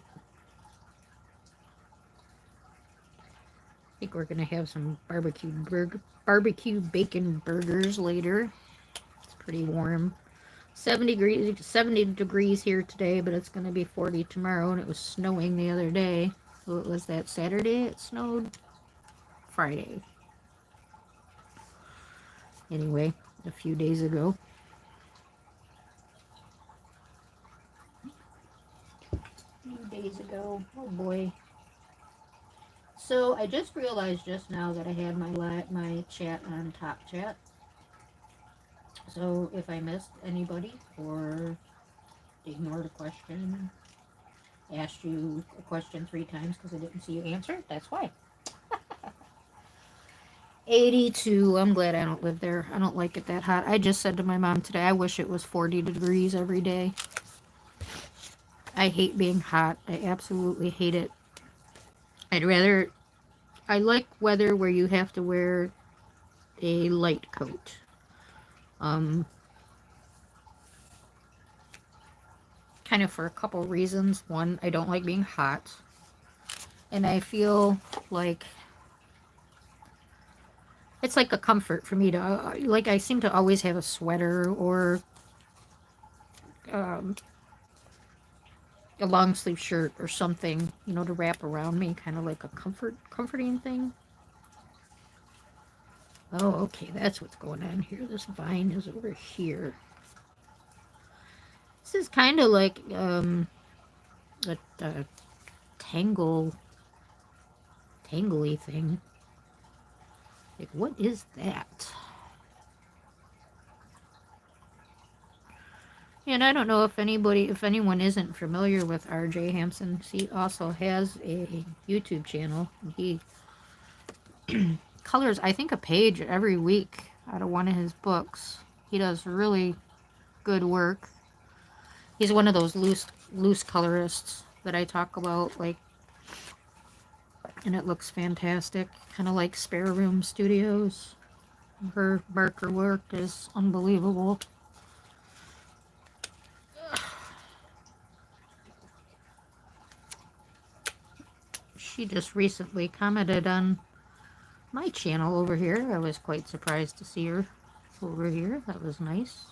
I think we're gonna have some barbecue bacon burgers later. It's pretty warm. 70 degrees here today, but it's gonna be 40 tomorrow, and it was snowing the other day. What was that, Saturday? It snowed Friday. Anyway, a few days ago. Oh boy. So I just realized just now that I had my chat on Top Chat. So if I missed anybody or ignored a question, asked you a question 3 times because I didn't see you answer, that's why. 82. I'm glad I don't live there. I don't like it that hot. I just said to my mom today, I wish it was 40 degrees every day. I hate being hot. I absolutely hate it. I'd rather, I like weather where you have to wear a light coat. Um, Kind of for a couple reasons. One, I don't like being hot. And I feel like it's like a comfort for me to, like, I seem to always have a sweater or um, a long sleeve shirt or something, you know, to wrap around me, kind of like a comforting thing. Oh, okay, that's what's going on here. This vine is over here. This is kind of like a tangly thing. Like, what is that? And I don't know if anyone isn't familiar with R.J. Hampson. He also has a YouTube channel. He colors, I think, a page every week out of one of his books. He does really good work. He's one of those loose colorists that I talk about, like, and it looks fantastic. Kind of like Spare Room Studios. Her marker work is unbelievable. She just recently commented on my channel over here. I was quite surprised to see her over here. That was nice.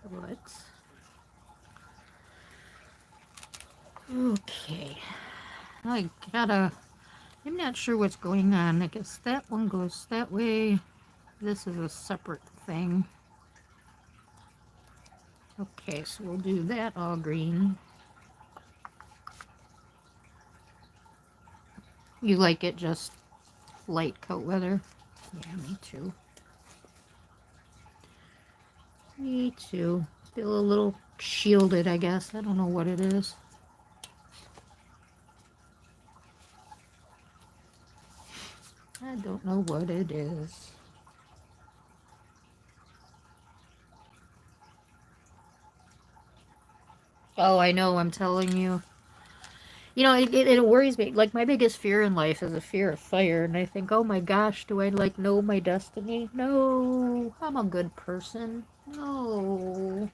What? Okay. I'm not sure what's going on. I guess that one goes that way. This is a separate thing. Okay, so we'll do that all green. You like it just light coat weather? Yeah, me too. Me too. Feel a little shielded, I guess. I don't know what it is. I don't know what it is. Oh, I know, I'm telling you. You know, it worries me. Like, my biggest fear in life is a fear of fire. And I think, oh my gosh, do I, like, know my destiny? No, I'm a good person. No.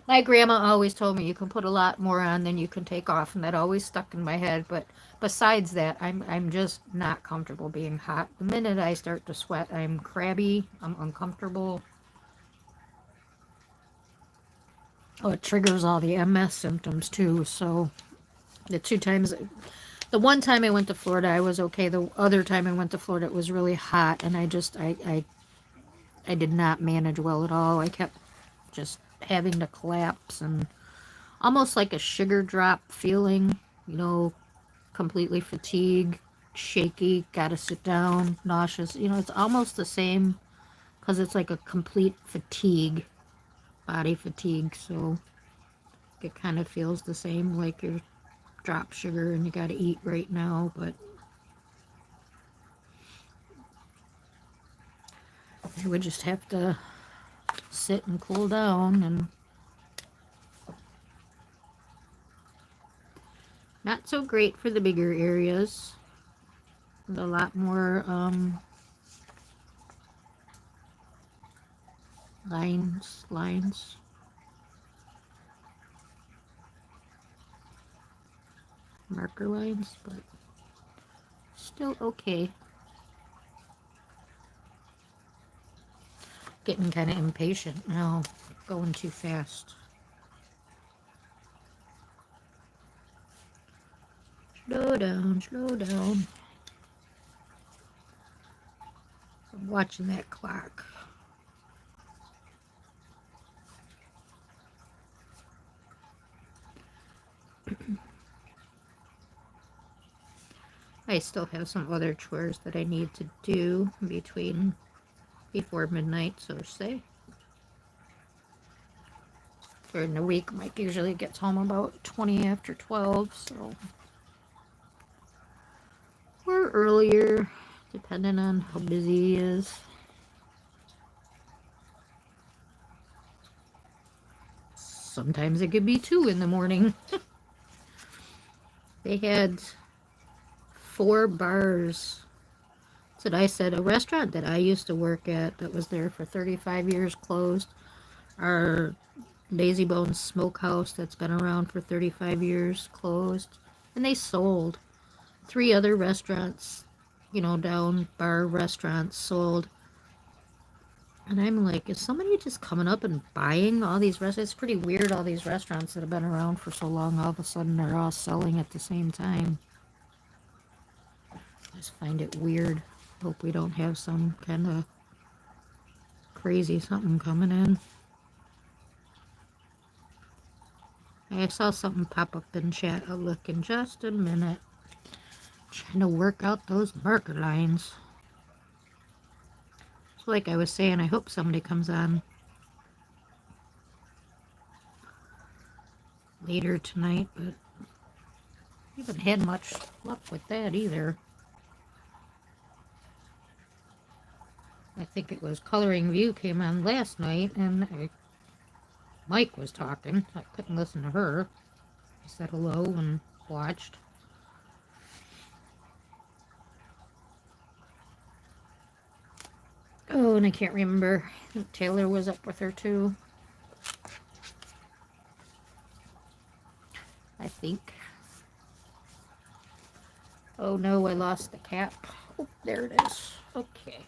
My grandma always told me you can put a lot more on than you can take off, and that always stuck in my head. But besides that, I'm just not comfortable being hot. The minute I start to sweat, I'm crabby, I'm uncomfortable. Oh, it triggers all the MS symptoms too. So the one time I went to Florida, I was okay. The other time I went to Florida, it was really hot, and I did not manage well at all. I kept just having to collapse and almost like a sugar drop feeling, you know, completely fatigued, shaky, gotta sit down, nauseous. You know, it's almost the same because it's like a complete fatigue, body fatigue. So it kind of feels the same, like you're drop sugar and you gotta eat right now, but you would just have to sit and cool down, and not so great for the bigger areas. A lot more lines, marker lines, but still okay. Getting kind of impatient now, going too fast. Slow down, slow down. I'm watching that clock. I still have some other chores that I need to do before midnight, so say. During the week, Mike usually gets home about 20 after 12, so. Or earlier, depending on how busy he is. Sometimes it could be 2 in the morning. They had 4 bars. That's what I said. A restaurant that I used to work at that was there for 35 years closed. Our Lazy Bones Smokehouse that's been around for 35 years closed. And they sold. 3 other restaurants, down bar restaurants sold. And I'm like, is somebody just coming up and buying all these restaurants? It's pretty weird, all these restaurants that have been around for so long, all of a sudden they're all selling at the same time. I just find it weird. Hope we don't have some kind of crazy something coming in. I saw something pop up in chat. I'll look in just a minute. Trying to work out those marker lines. So like I was saying, I hope somebody comes on later tonight, but I haven't had much luck with that either. I think it was Coloring View came on last night, and Mike was talking. I couldn't listen to her. I said hello and watched. Oh, and I can't remember. I think Taylor was up with her too. I think. Oh no, I lost the cap. Oh, there it is. Okay.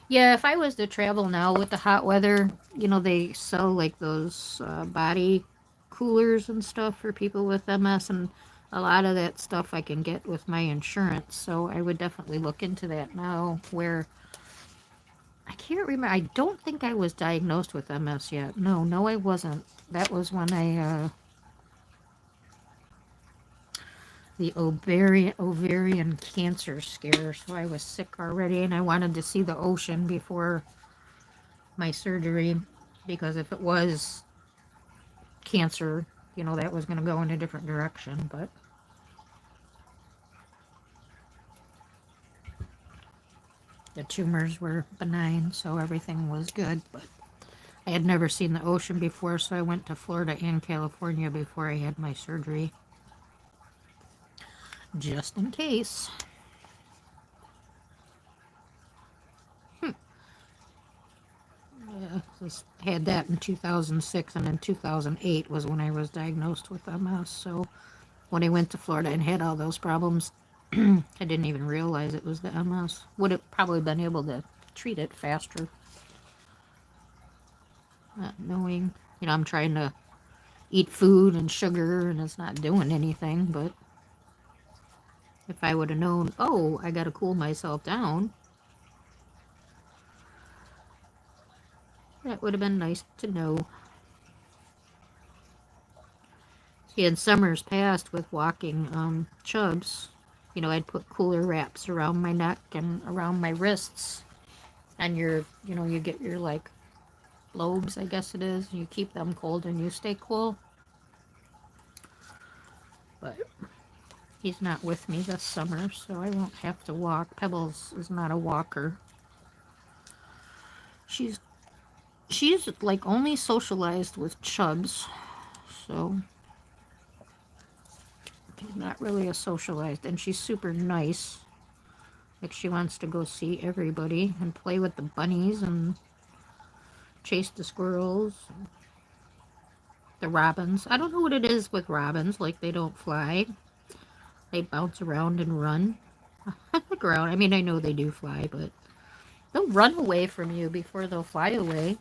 Yeah, if I was to travel now with the hot weather, they sell like those body coolers and stuff for people with MS, and a lot of that stuff I can get with my insurance. So I would definitely look into that now. Where I can't remember. I don't think I was diagnosed with MS yet. No, I wasn't. That was when the ovarian cancer scare. So I was sick already, and I wanted to see the ocean before my surgery, because if it was cancer, that was going to go in a different direction. But the tumors were benign, so everything was good. But I had never seen the ocean before, so I went to Florida and California before I had my surgery, just in case. Yeah, had that in 2006, and in 2008 was when I was diagnosed with MS. So when I went to Florida and had all those problems, I didn't even realize it was the MS. Would have probably been able to treat it faster. Not knowing, I'm trying to eat food and sugar and it's not doing anything, but if I would have known, oh, I got to cool myself down, that would have been nice to know. See, in summers past with walking chubs, I'd put cooler wraps around my neck and around my wrists, and you get your like lobes, I guess it is. You keep them cold and you stay cool. But he's not with me this summer, so I won't have to walk. Pebbles is not a walker. She's like only socialized with chubs, so she's not really a socialized, and she's super nice. Like she wants to go see everybody and play with the bunnies and chase the squirrels, the robins. I don't know what it is with robins, like they don't fly. They bounce around and run on the ground. I mean, I know they do fly, but They'll run away from you before they'll fly away.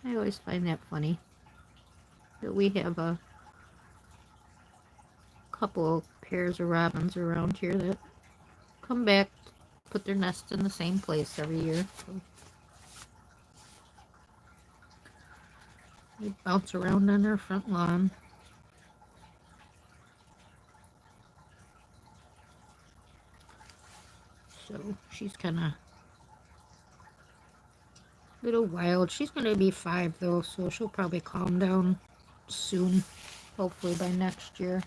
I always find that funny. But we have a couple pairs of robins around here that come back, put their nests in the same place every year. So they bounce around on our front lawn. So she's kind of a little wild. She's going to be 5 though, so she'll probably calm down soon. Hopefully by next year.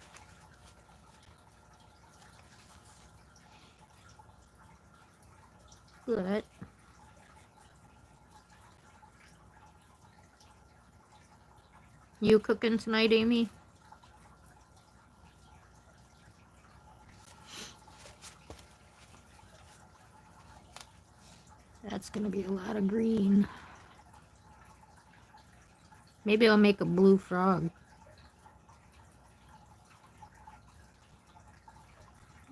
But you cooking tonight, Amy? That's going to be a lot of green. Maybe I'll make a blue frog.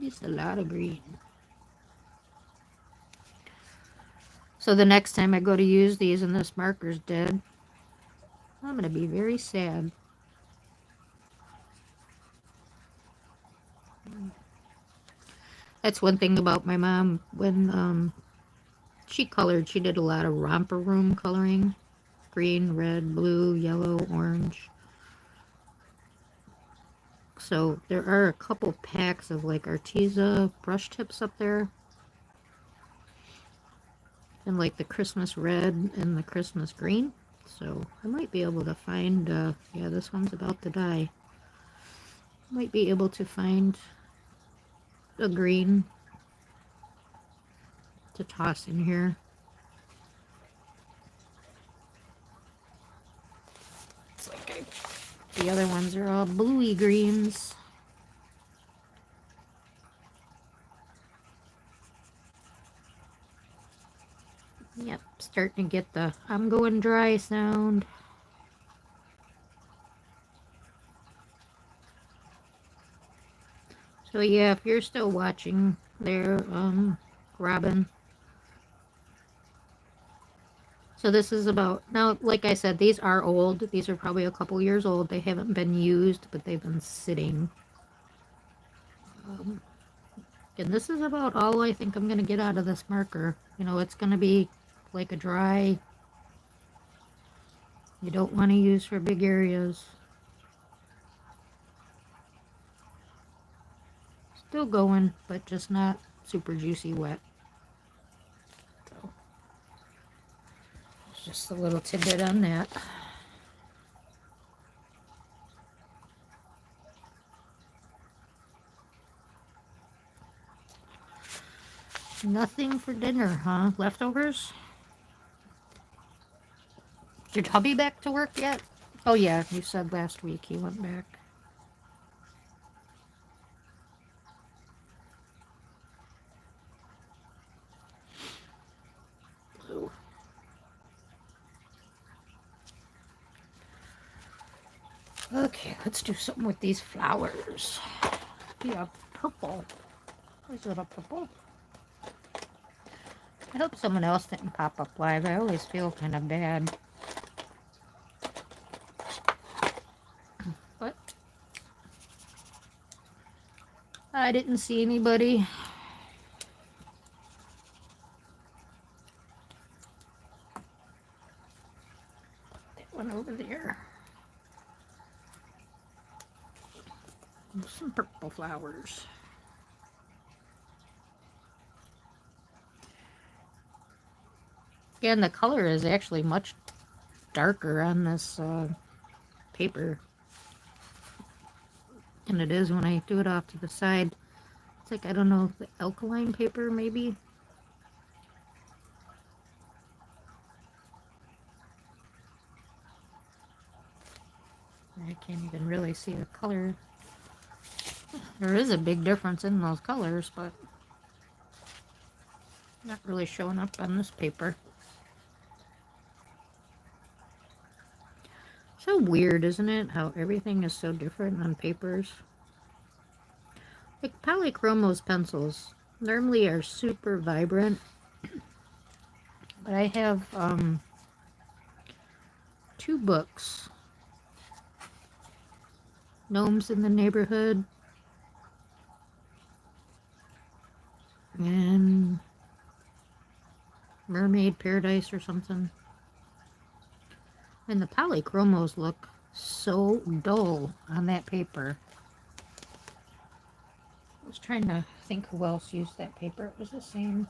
Just a lot of green. So the next time I go to use these and this marker's dead, I'm going to be very sad. That's one thing about my mom. When she colored, she did a lot of romper room coloring. Green, red, blue, yellow, orange. So there are a couple packs of like Arteza brush tips up there. And like the Christmas red and the Christmas green. So I might be able to find, yeah, this one's about to die. Might be able to find a green to toss in here. It's like the other ones are all bluey greens. Yep, starting to get the I'm going dry sound. So yeah, if you're still watching there, Robin. So this is about, now like I said, these are old. These are probably a couple years old. They haven't been used, but they've been sitting. And this is about all I think I'm going to get out of this marker. You know, it's going to be like a dry, you don't want to use for big areas. Still going, but just not super juicy wet. So, just a little tidbit on that. Nothing for dinner, huh? Leftovers? Did hubby back to work yet? Oh yeah, you said last week he went back. Ooh. Okay, let's do something with these flowers. Yeah, purple. Is it a purple? I hope someone else didn't pop up live. I always feel kind of bad. But I didn't see anybody. That one over there. Some purple flowers. Again, the color is actually much darker on this paper than it is when I do it off to the side. It's like, I don't know, the alkaline paper maybe? I can't even really see the color. There is a big difference in those colors, but not really showing up on this paper. So weird, isn't it? How everything is so different on papers. Like polychromos pencils normally are super vibrant But I have 2 books. Gnomes in the Neighborhood and Mermaid Paradise or something. And the polychromos look so dull on that paper. I was trying to think who else used that paper. It was the same.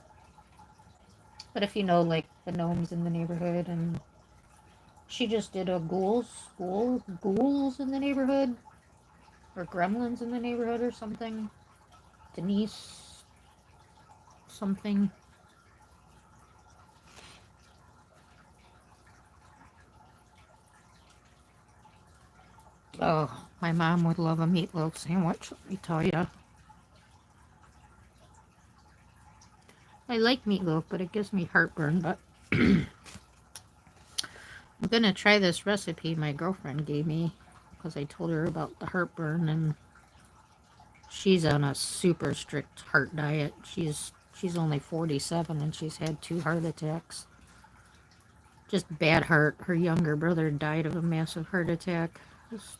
But if you know, like, the Gnomes in the Neighborhood, and she just did a ghouls in the Neighborhood, or Gremlins in the Neighborhood or something. Denise something. Oh, my mom would love a meatloaf sandwich, let me tell you. I like meatloaf, but it gives me heartburn. But I'm gonna try this recipe my girlfriend gave me because I told her about the heartburn, and she's on a super strict heart diet. She's only 47 and she's had 2 heart attacks. Just bad heart. Her younger brother died of a massive heart attack. Just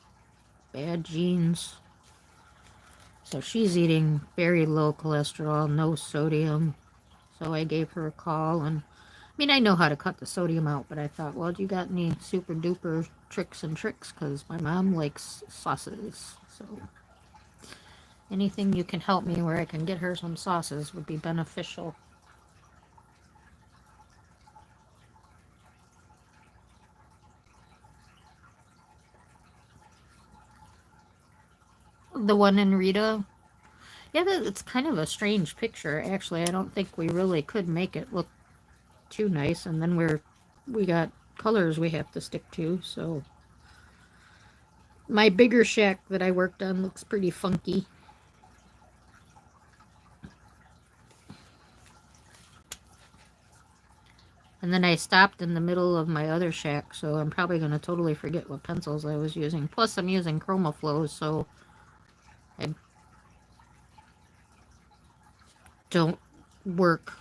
bad genes. So she's eating very low cholesterol, no sodium. So I gave her a call, and I mean, I know how to cut the sodium out, but I thought, well, do you got any super duper tricks and tricks? Because my mom likes sauces. So anything you can help me where I can get her some sauces would be beneficial. The one in Rita. Yeah, it's kind of a strange picture, actually. I don't think we really could make it look too nice, and then we got colors we have to stick to, so my bigger shack that I worked on looks pretty funky. And then I stopped in the middle of my other shack, so I'm probably going to totally forget what pencils I was using. Plus, I'm using ChromaFlows, so I don't work.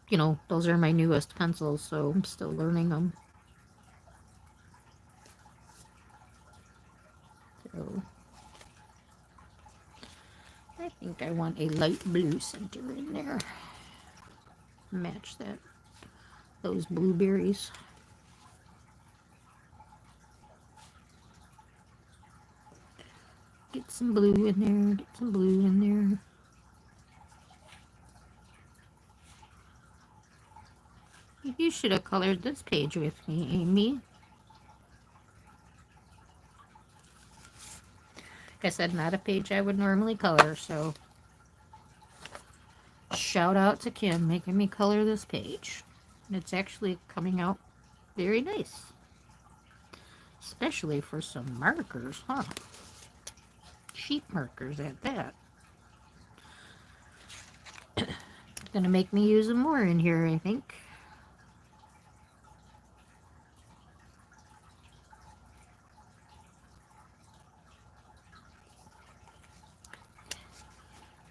You know, those are my newest pencils, so I'm still learning them. So I think I want a light blue center in there. Match those blueberries. Get some blue in there, get some blue in there. You should have colored this page with me, Amy. Like I said, not a page I would normally color, so shout out to Kim making me color this page. It's actually coming out very nice. Especially for some markers, huh? Cheap markers at that. Gonna make me use them more in here, I think.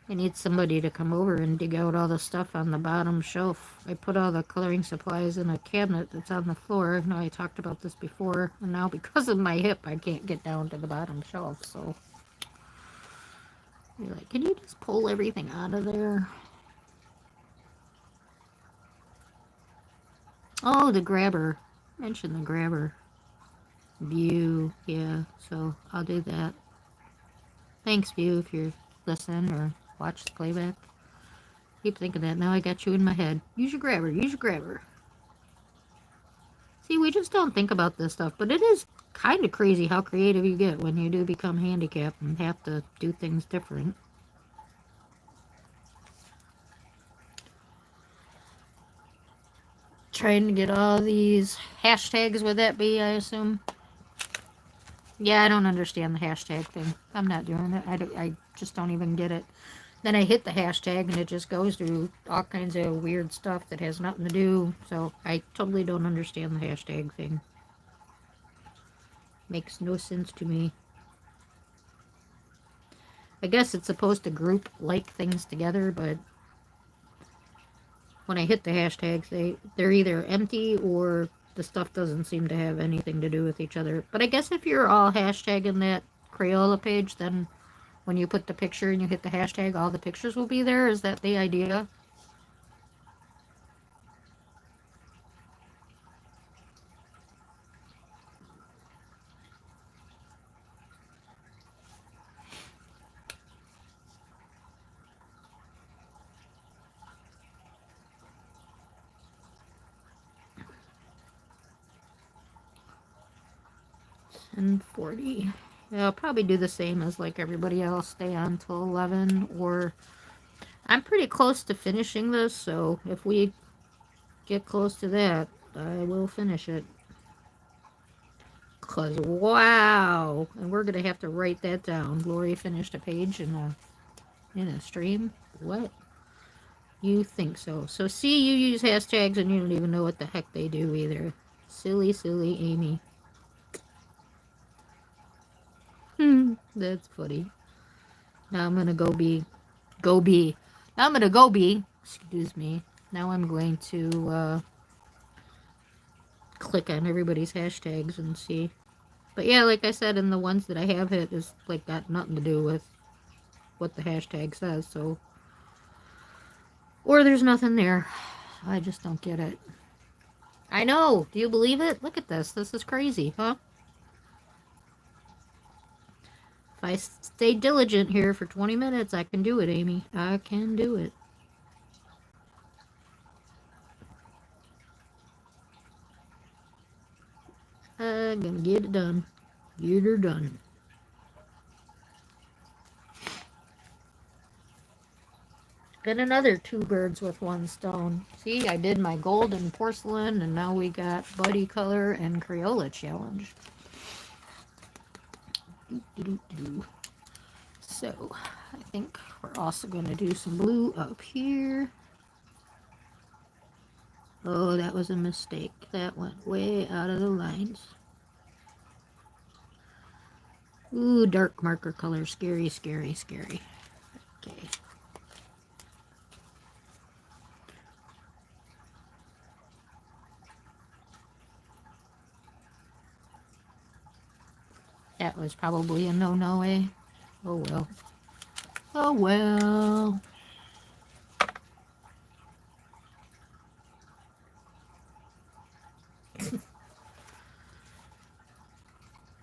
I need somebody to come over and dig out all the stuff on the bottom shelf. I put all the coloring supplies in a cabinet that's on the floor. I know I talked about this before, and now because of my hip, I can't get down to the bottom shelf, so you're like, can you just pull everything out of there? Oh, the grabber. Mention the grabber. View, yeah, so I'll do that. Thanks, View, if you're listening or watch the playback. Keep thinking that. Now I got you in my head. Use your grabber, use your grabber. See, we just don't think about this stuff, but it is kind of crazy how creative you get when you do become handicapped and have to do things different. Trying to get all these hashtags, would that be, I assume? Yeah, I don't understand the hashtag thing. I'm not doing it. I just don't even get it. Then I hit the hashtag and it just goes through all kinds of weird stuff that has nothing to do. So I totally don't understand the hashtag thing. Makes no sense to me. I guess it's supposed to group like things together, but when I hit the hashtags, they're either empty or the stuff doesn't seem to have anything to do with each other. But I guess if you're all hashtagging that Crayola page, then when you put the picture and you hit the hashtag, all the pictures will be there. Is that the idea? And 40. Yeah, I'll probably do the same as like everybody else. Stay on till 11, or I'm pretty close to finishing this, so if we get close to that, I will finish it. Cause wow, and we're gonna have to write that down. Lorri finished a page in a stream. What? You think so? So see, you use hashtags and you don't even know what the heck they do either. Silly, silly Amy. That's funny. Now I'm gonna go be. Now I'm gonna go be. Excuse me. Now I'm going to click on everybody's hashtags and see. But yeah, like I said, in the ones that I have hit is like got nothing to do with what the hashtag says. So, or there's nothing there. I just don't get it. I know. Do you believe it? Look at this. This is crazy, huh? If I stay diligent here for 20 minutes, I can do it, Amy. I can do it. I'm gonna get it done. Get her done. And another two birds with one stone. See, I did my gold and porcelain, and now we got Buddy Color and Crayola challenge. So, I think we're also going to do some blue up here. Oh, that was a mistake. That went way out of the lines. Ooh, dark marker color. Scary, scary, scary. Okay. That was probably a no-no, eh? Oh, well. Oh, well.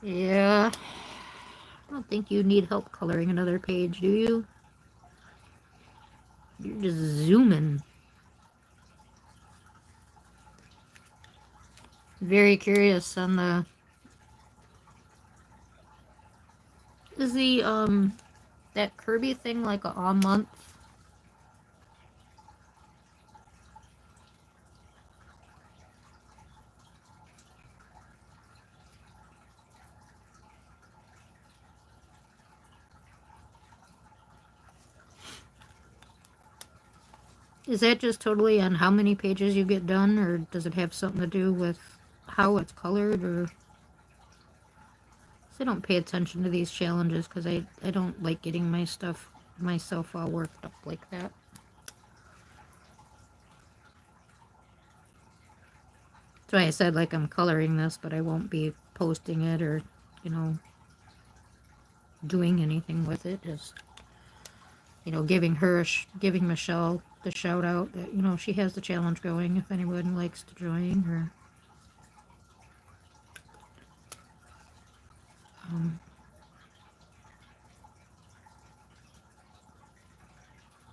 Yeah. I don't think you need help coloring another page, do you? You're just zooming. Very curious on the... Is the, that Kirby thing like a month? Is that just totally on how many pages you get done, or does it have something to do with how it's colored, or... I don't pay attention to these challenges because I don't like getting myself all worked up like that. That's why I said like I'm coloring this, but I won't be posting it or, you know, doing anything with it. Just, you know, giving Michelle the shout out that, you know, she has the challenge going if anyone likes to join or...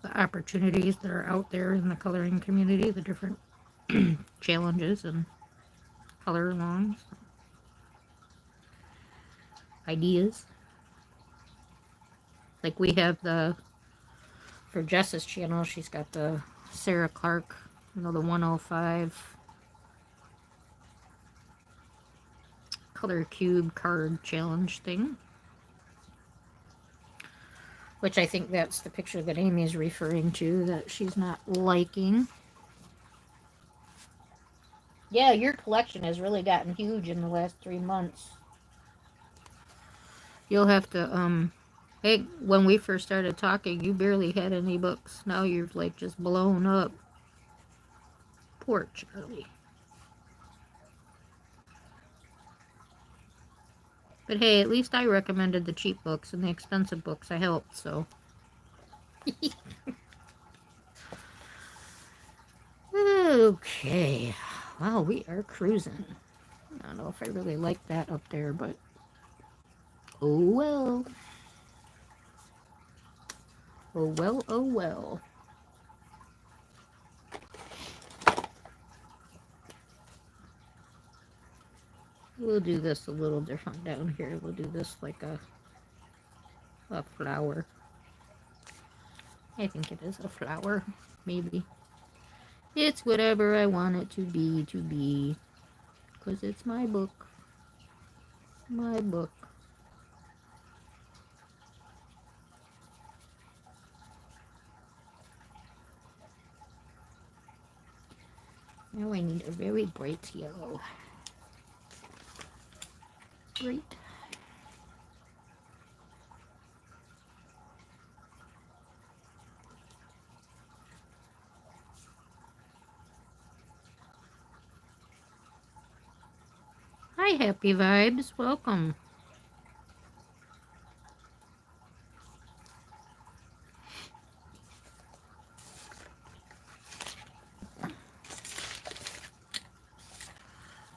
the opportunities that are out there in the coloring community, the different challenges and color alongs, ideas. Like we have for Jess's channel, she's got the Sarah Clark, you know, the 105 color cube card challenge thing. Which I think that's the picture that Amy is referring to that she's not liking. Yeah, your collection has really gotten huge in the last 3 months. You'll have to, hey, when we first started talking, you barely had any books. Now you're like just blown up. support, Charlie. But hey, at least I recommended the cheap books, and the expensive books I helped, so. Okay. Well, we are cruising. I don't know if I really like that up there, but oh well. Oh well, oh well. We'll do this a little different down here. We'll do this like a flower. I think it is a flower, maybe. It's whatever I want it to be. Because it's my book. My book. Now I need a very bright yellow. Bright. Hi, Happy Vibes. Welcome.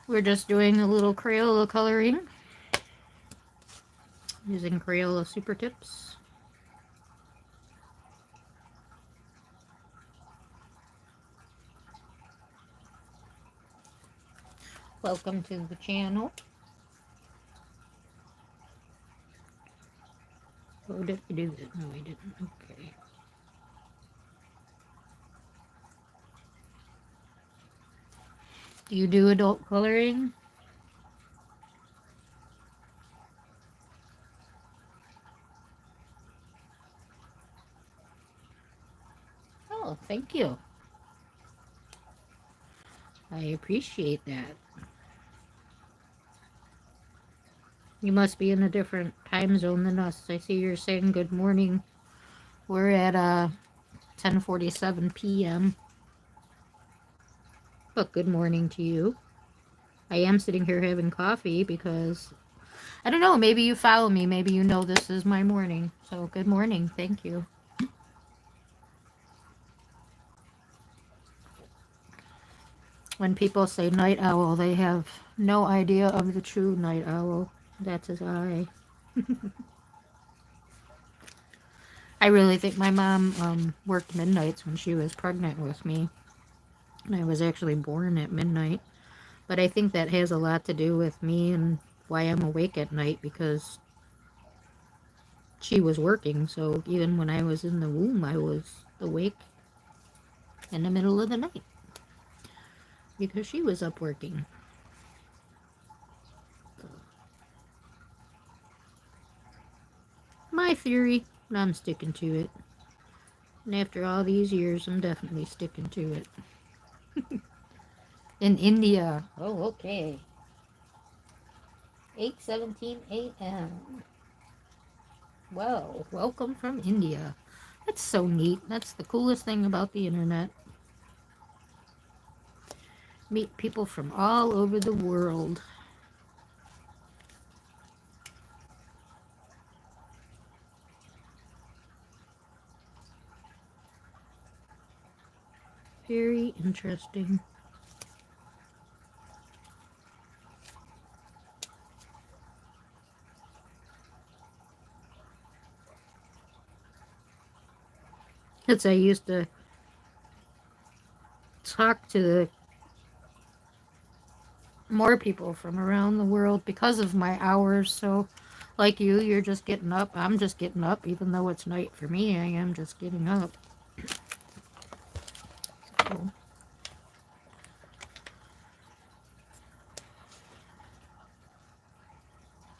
We're just doing a little Crayola coloring using Crayola Super Tips. Welcome to the channel. Oh, did I do that? No, I didn't. Okay. Do you do adult coloring? Oh, thank you. I appreciate that. You must be in a different time zone than us. I see you're saying good morning. We're at 10:47 p.m. But good morning to you. I am sitting here having coffee because, I don't know, maybe you follow me. Maybe you know this is my morning. So good morning. Thank you. When people say night owl, they have no idea of the true night owl. That's as I. I really think my mom worked midnights when she was pregnant with me. And I was actually born at midnight. But I think that has a lot to do with me and why I'm awake at night, because she was working. So even when I was in the womb, I was awake in the middle of the night because she was up working. My theory, and I'm sticking to it. And after all these years, I'm definitely sticking to it. In India. Oh, okay. 8:17 a.m. Well, welcome from India. That's so neat. That's the coolest thing about the internet. Meet people from all over the world. Very interesting. Because I used to talk to the more people from around the world because of my hours. So, like you, you're just getting up. I'm just getting up, even though it's night for me. I am just getting up. So,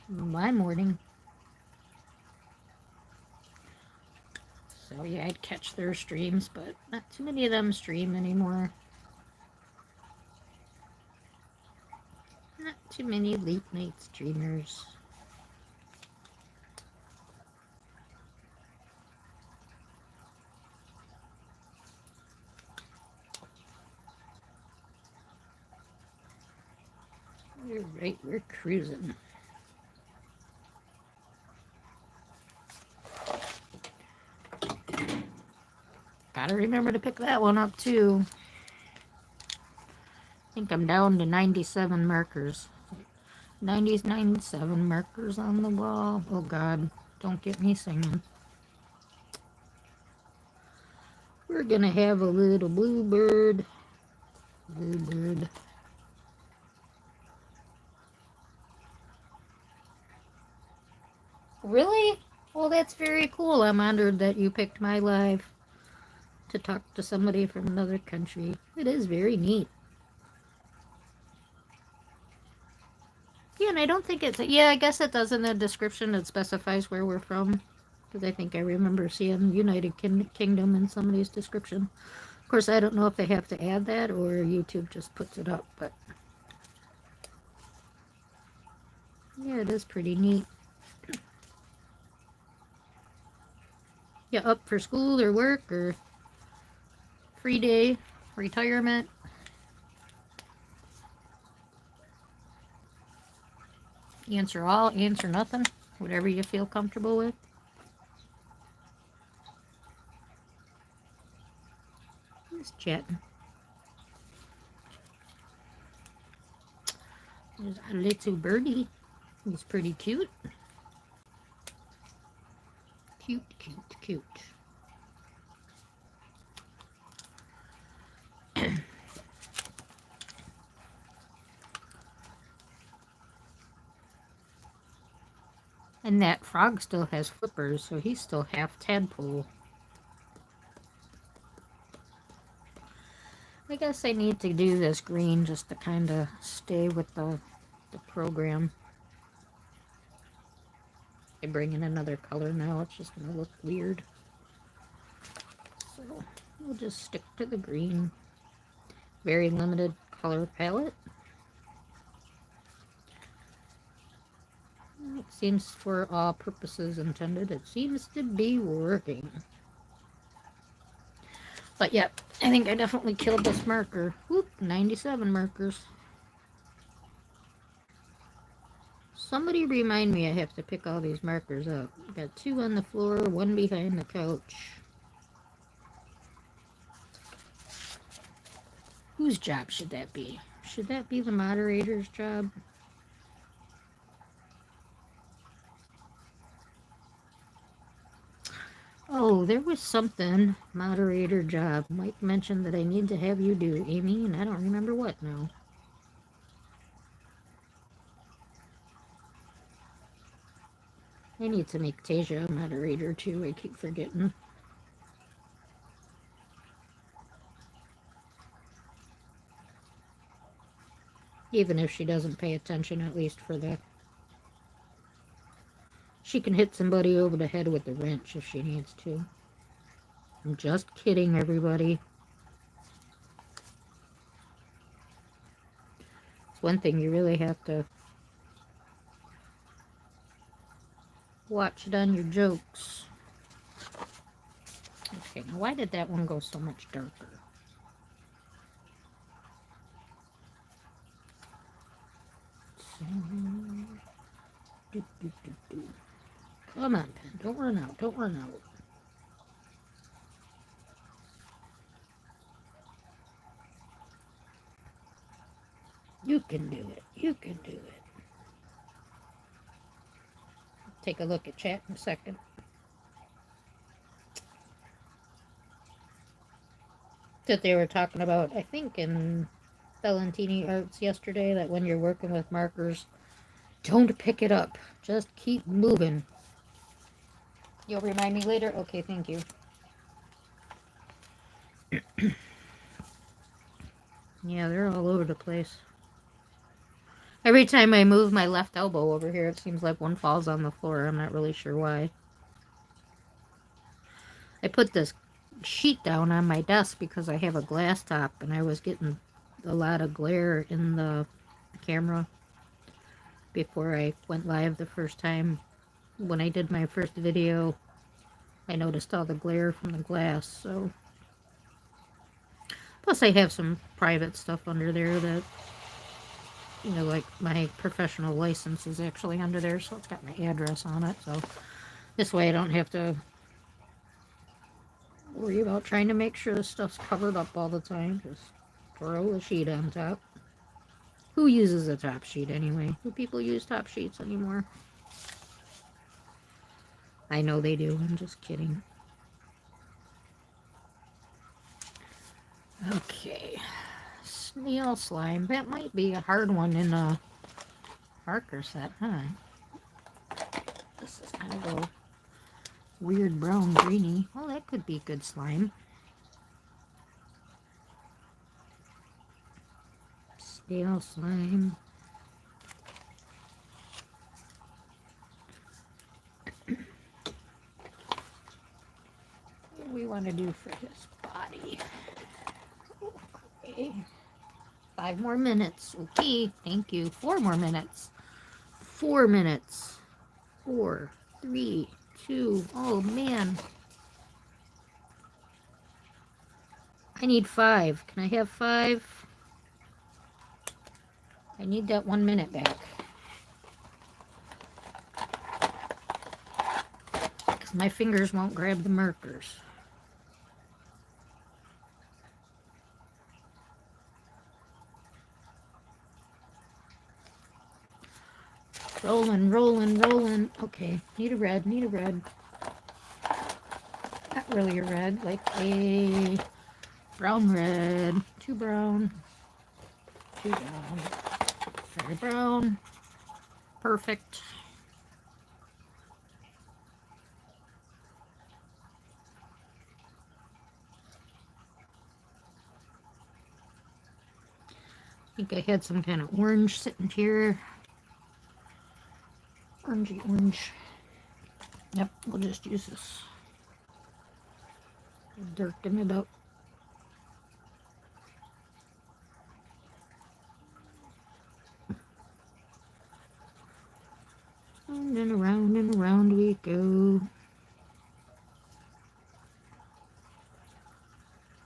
my morning. So yeah, I'd catch their streams, but not too many of them stream anymore. Not too many late night streamers. Alright, we're cruising. Gotta remember to pick that one up too. I think I'm down to 97 markers. 97 markers on the wall. Oh God, don't get me singing. We're gonna have a little bluebird. Bluebird. Really? Well, that's very cool. I'm honored that you picked my live to talk to somebody from another country. It is very neat. Yeah, and I don't think it's... Yeah, I guess it does in the description. It specifies where we're from. Because I think I remember seeing United Kingdom in somebody's description. Of course, I don't know if they have to add that or YouTube just puts it up, but... Yeah, it is pretty neat. Yeah, up for school or work or free day, retirement. Answer all, answer nothing, whatever you feel comfortable with. Just chatting. There's a little birdie. He's pretty cute. Cute, cute, cute. And that frog still has flippers, so he's still half tadpole. I guess I need to do this green just to kind of stay with the program. I bring in another color now, it's just going to look weird. So we'll just stick to the green. Very limited color palette. It seems for all purposes intended, it seems to be working. But yeah, I think I definitely killed this marker. Whoop, 97 markers. Somebody remind me I have to pick all these markers up. Got 2 on the floor, 1 behind the couch. Whose job should that be? Should that be the moderator's job? Oh, there was something, moderator job. Mike mentioned that I need to have you do, Amy, and I don't remember what now. I need to make Tasia a moderator too, I keep forgetting. Even if she doesn't pay attention, at least for that. She can hit somebody over the head with a wrench if she needs to. I'm just kidding, everybody. It's one thing you really have to watch it on your jokes. Okay, now why did that one go so much darker? Come on, pen. Don't run out. Don't run out. You can do it. You can do it. Take a look at chat in a second. That they were talking about, I think, in Valentini Arts yesterday, that when you're working with markers, don't pick it up. Just keep moving. You'll remind me later? Okay, thank you. Yeah, they're all over the place. Every time I move my left elbow over here, it seems like one falls on the floor. I'm not really sure why. I put this sheet down on my desk because I have a glass top, and I was getting a lot of glare in the camera before I went live the first time. When I did my first video, I noticed all the glare from the glass, so... Plus I have some private stuff under there that You know, like my professional license is actually under there, so it's got my address on it. So this way I don't have to worry about trying to make sure the stuff's covered up all the time. Just throw a sheet on top. Who uses a top sheet anyway? Do people use top sheets anymore? I know they do. I'm just kidding. Okay. Snail slime. That might be a hard one in a marker set, huh? This is kind of a weird brown greeny. Well, that could be good slime. Snail slime. What do we want to do for his body? Okay. 5 more minutes. Okay, thank you. 4 more minutes. 4 minutes. 4, 3, 2. Oh, man. I need 5. Can I have 5? I need that 1 minute back. Because my fingers won't grab the markers. Rolling, rolling, rolling. Okay, need a red, need a red. Not really a red, like a brown red. 2 brown. 2 brown. Very brown. Perfect. I think I had some kind of orange sitting here. Orangey orange. Yep, we'll just use this. Darken it up. And around we go.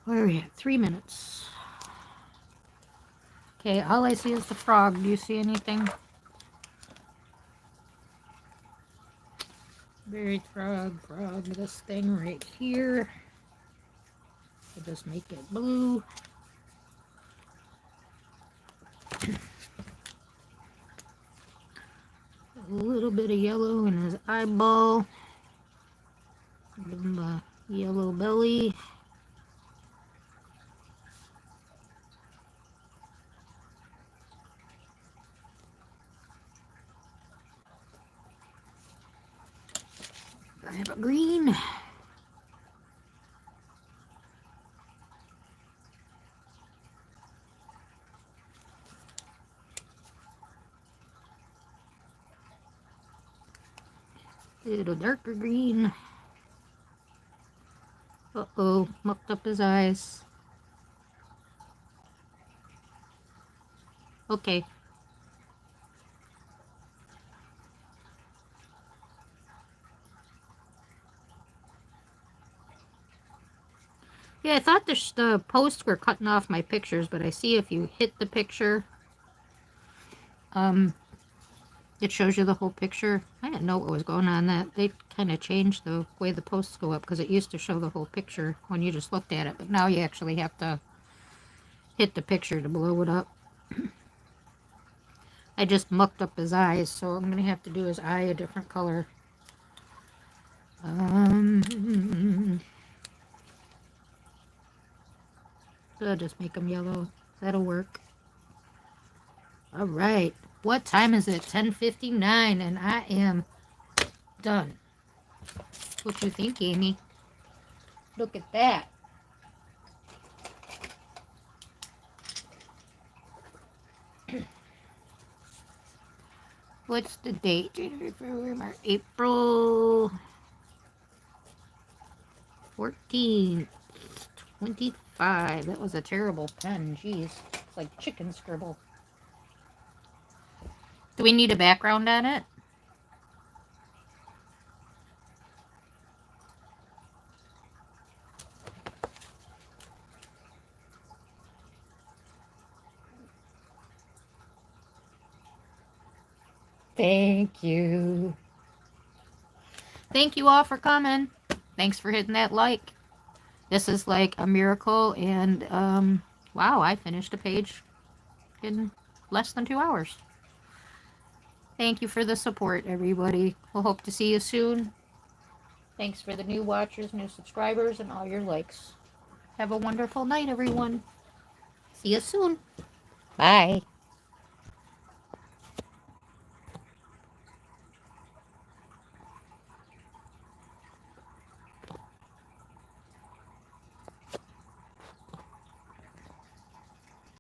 Where are we at? 3 minutes. Okay, all I see is the frog. Do you see anything? Buried frog, frog, this thing right here. I'll just make it blue. A little bit of yellow in his eyeball. Give him a yellow belly. I have a green. Little darker green. Uh-oh, mucked up his eyes. Okay. Yeah, I thought the posts were cutting off my pictures, but I see if you hit the picture, it shows you the whole picture. I didn't know what was going on. That they kind of changed the way the posts go up, because it used to show the whole picture when you just looked at it, but now you actually have to hit the picture to blow it up. I just mucked up his eyes, so I'm gonna have to do his eye a different color. So I'll just make them yellow. That'll work. All right. What time is it? 10:59, and I am done. What you think, Amy? Look at that. What's the date? January, February, March, April 14th, 25. That was a terrible pen. Jeez. It's like chicken scribble. Do we need a background on it? Thank you. Thank you all for coming. Thanks for hitting that like. This is like a miracle, and wow, I finished a page in less than 2 hours. Thank you for the support, everybody. We'll hope to see you soon. Thanks for the new watchers, new subscribers, and all your likes. Have a wonderful night, everyone. See you soon. Bye.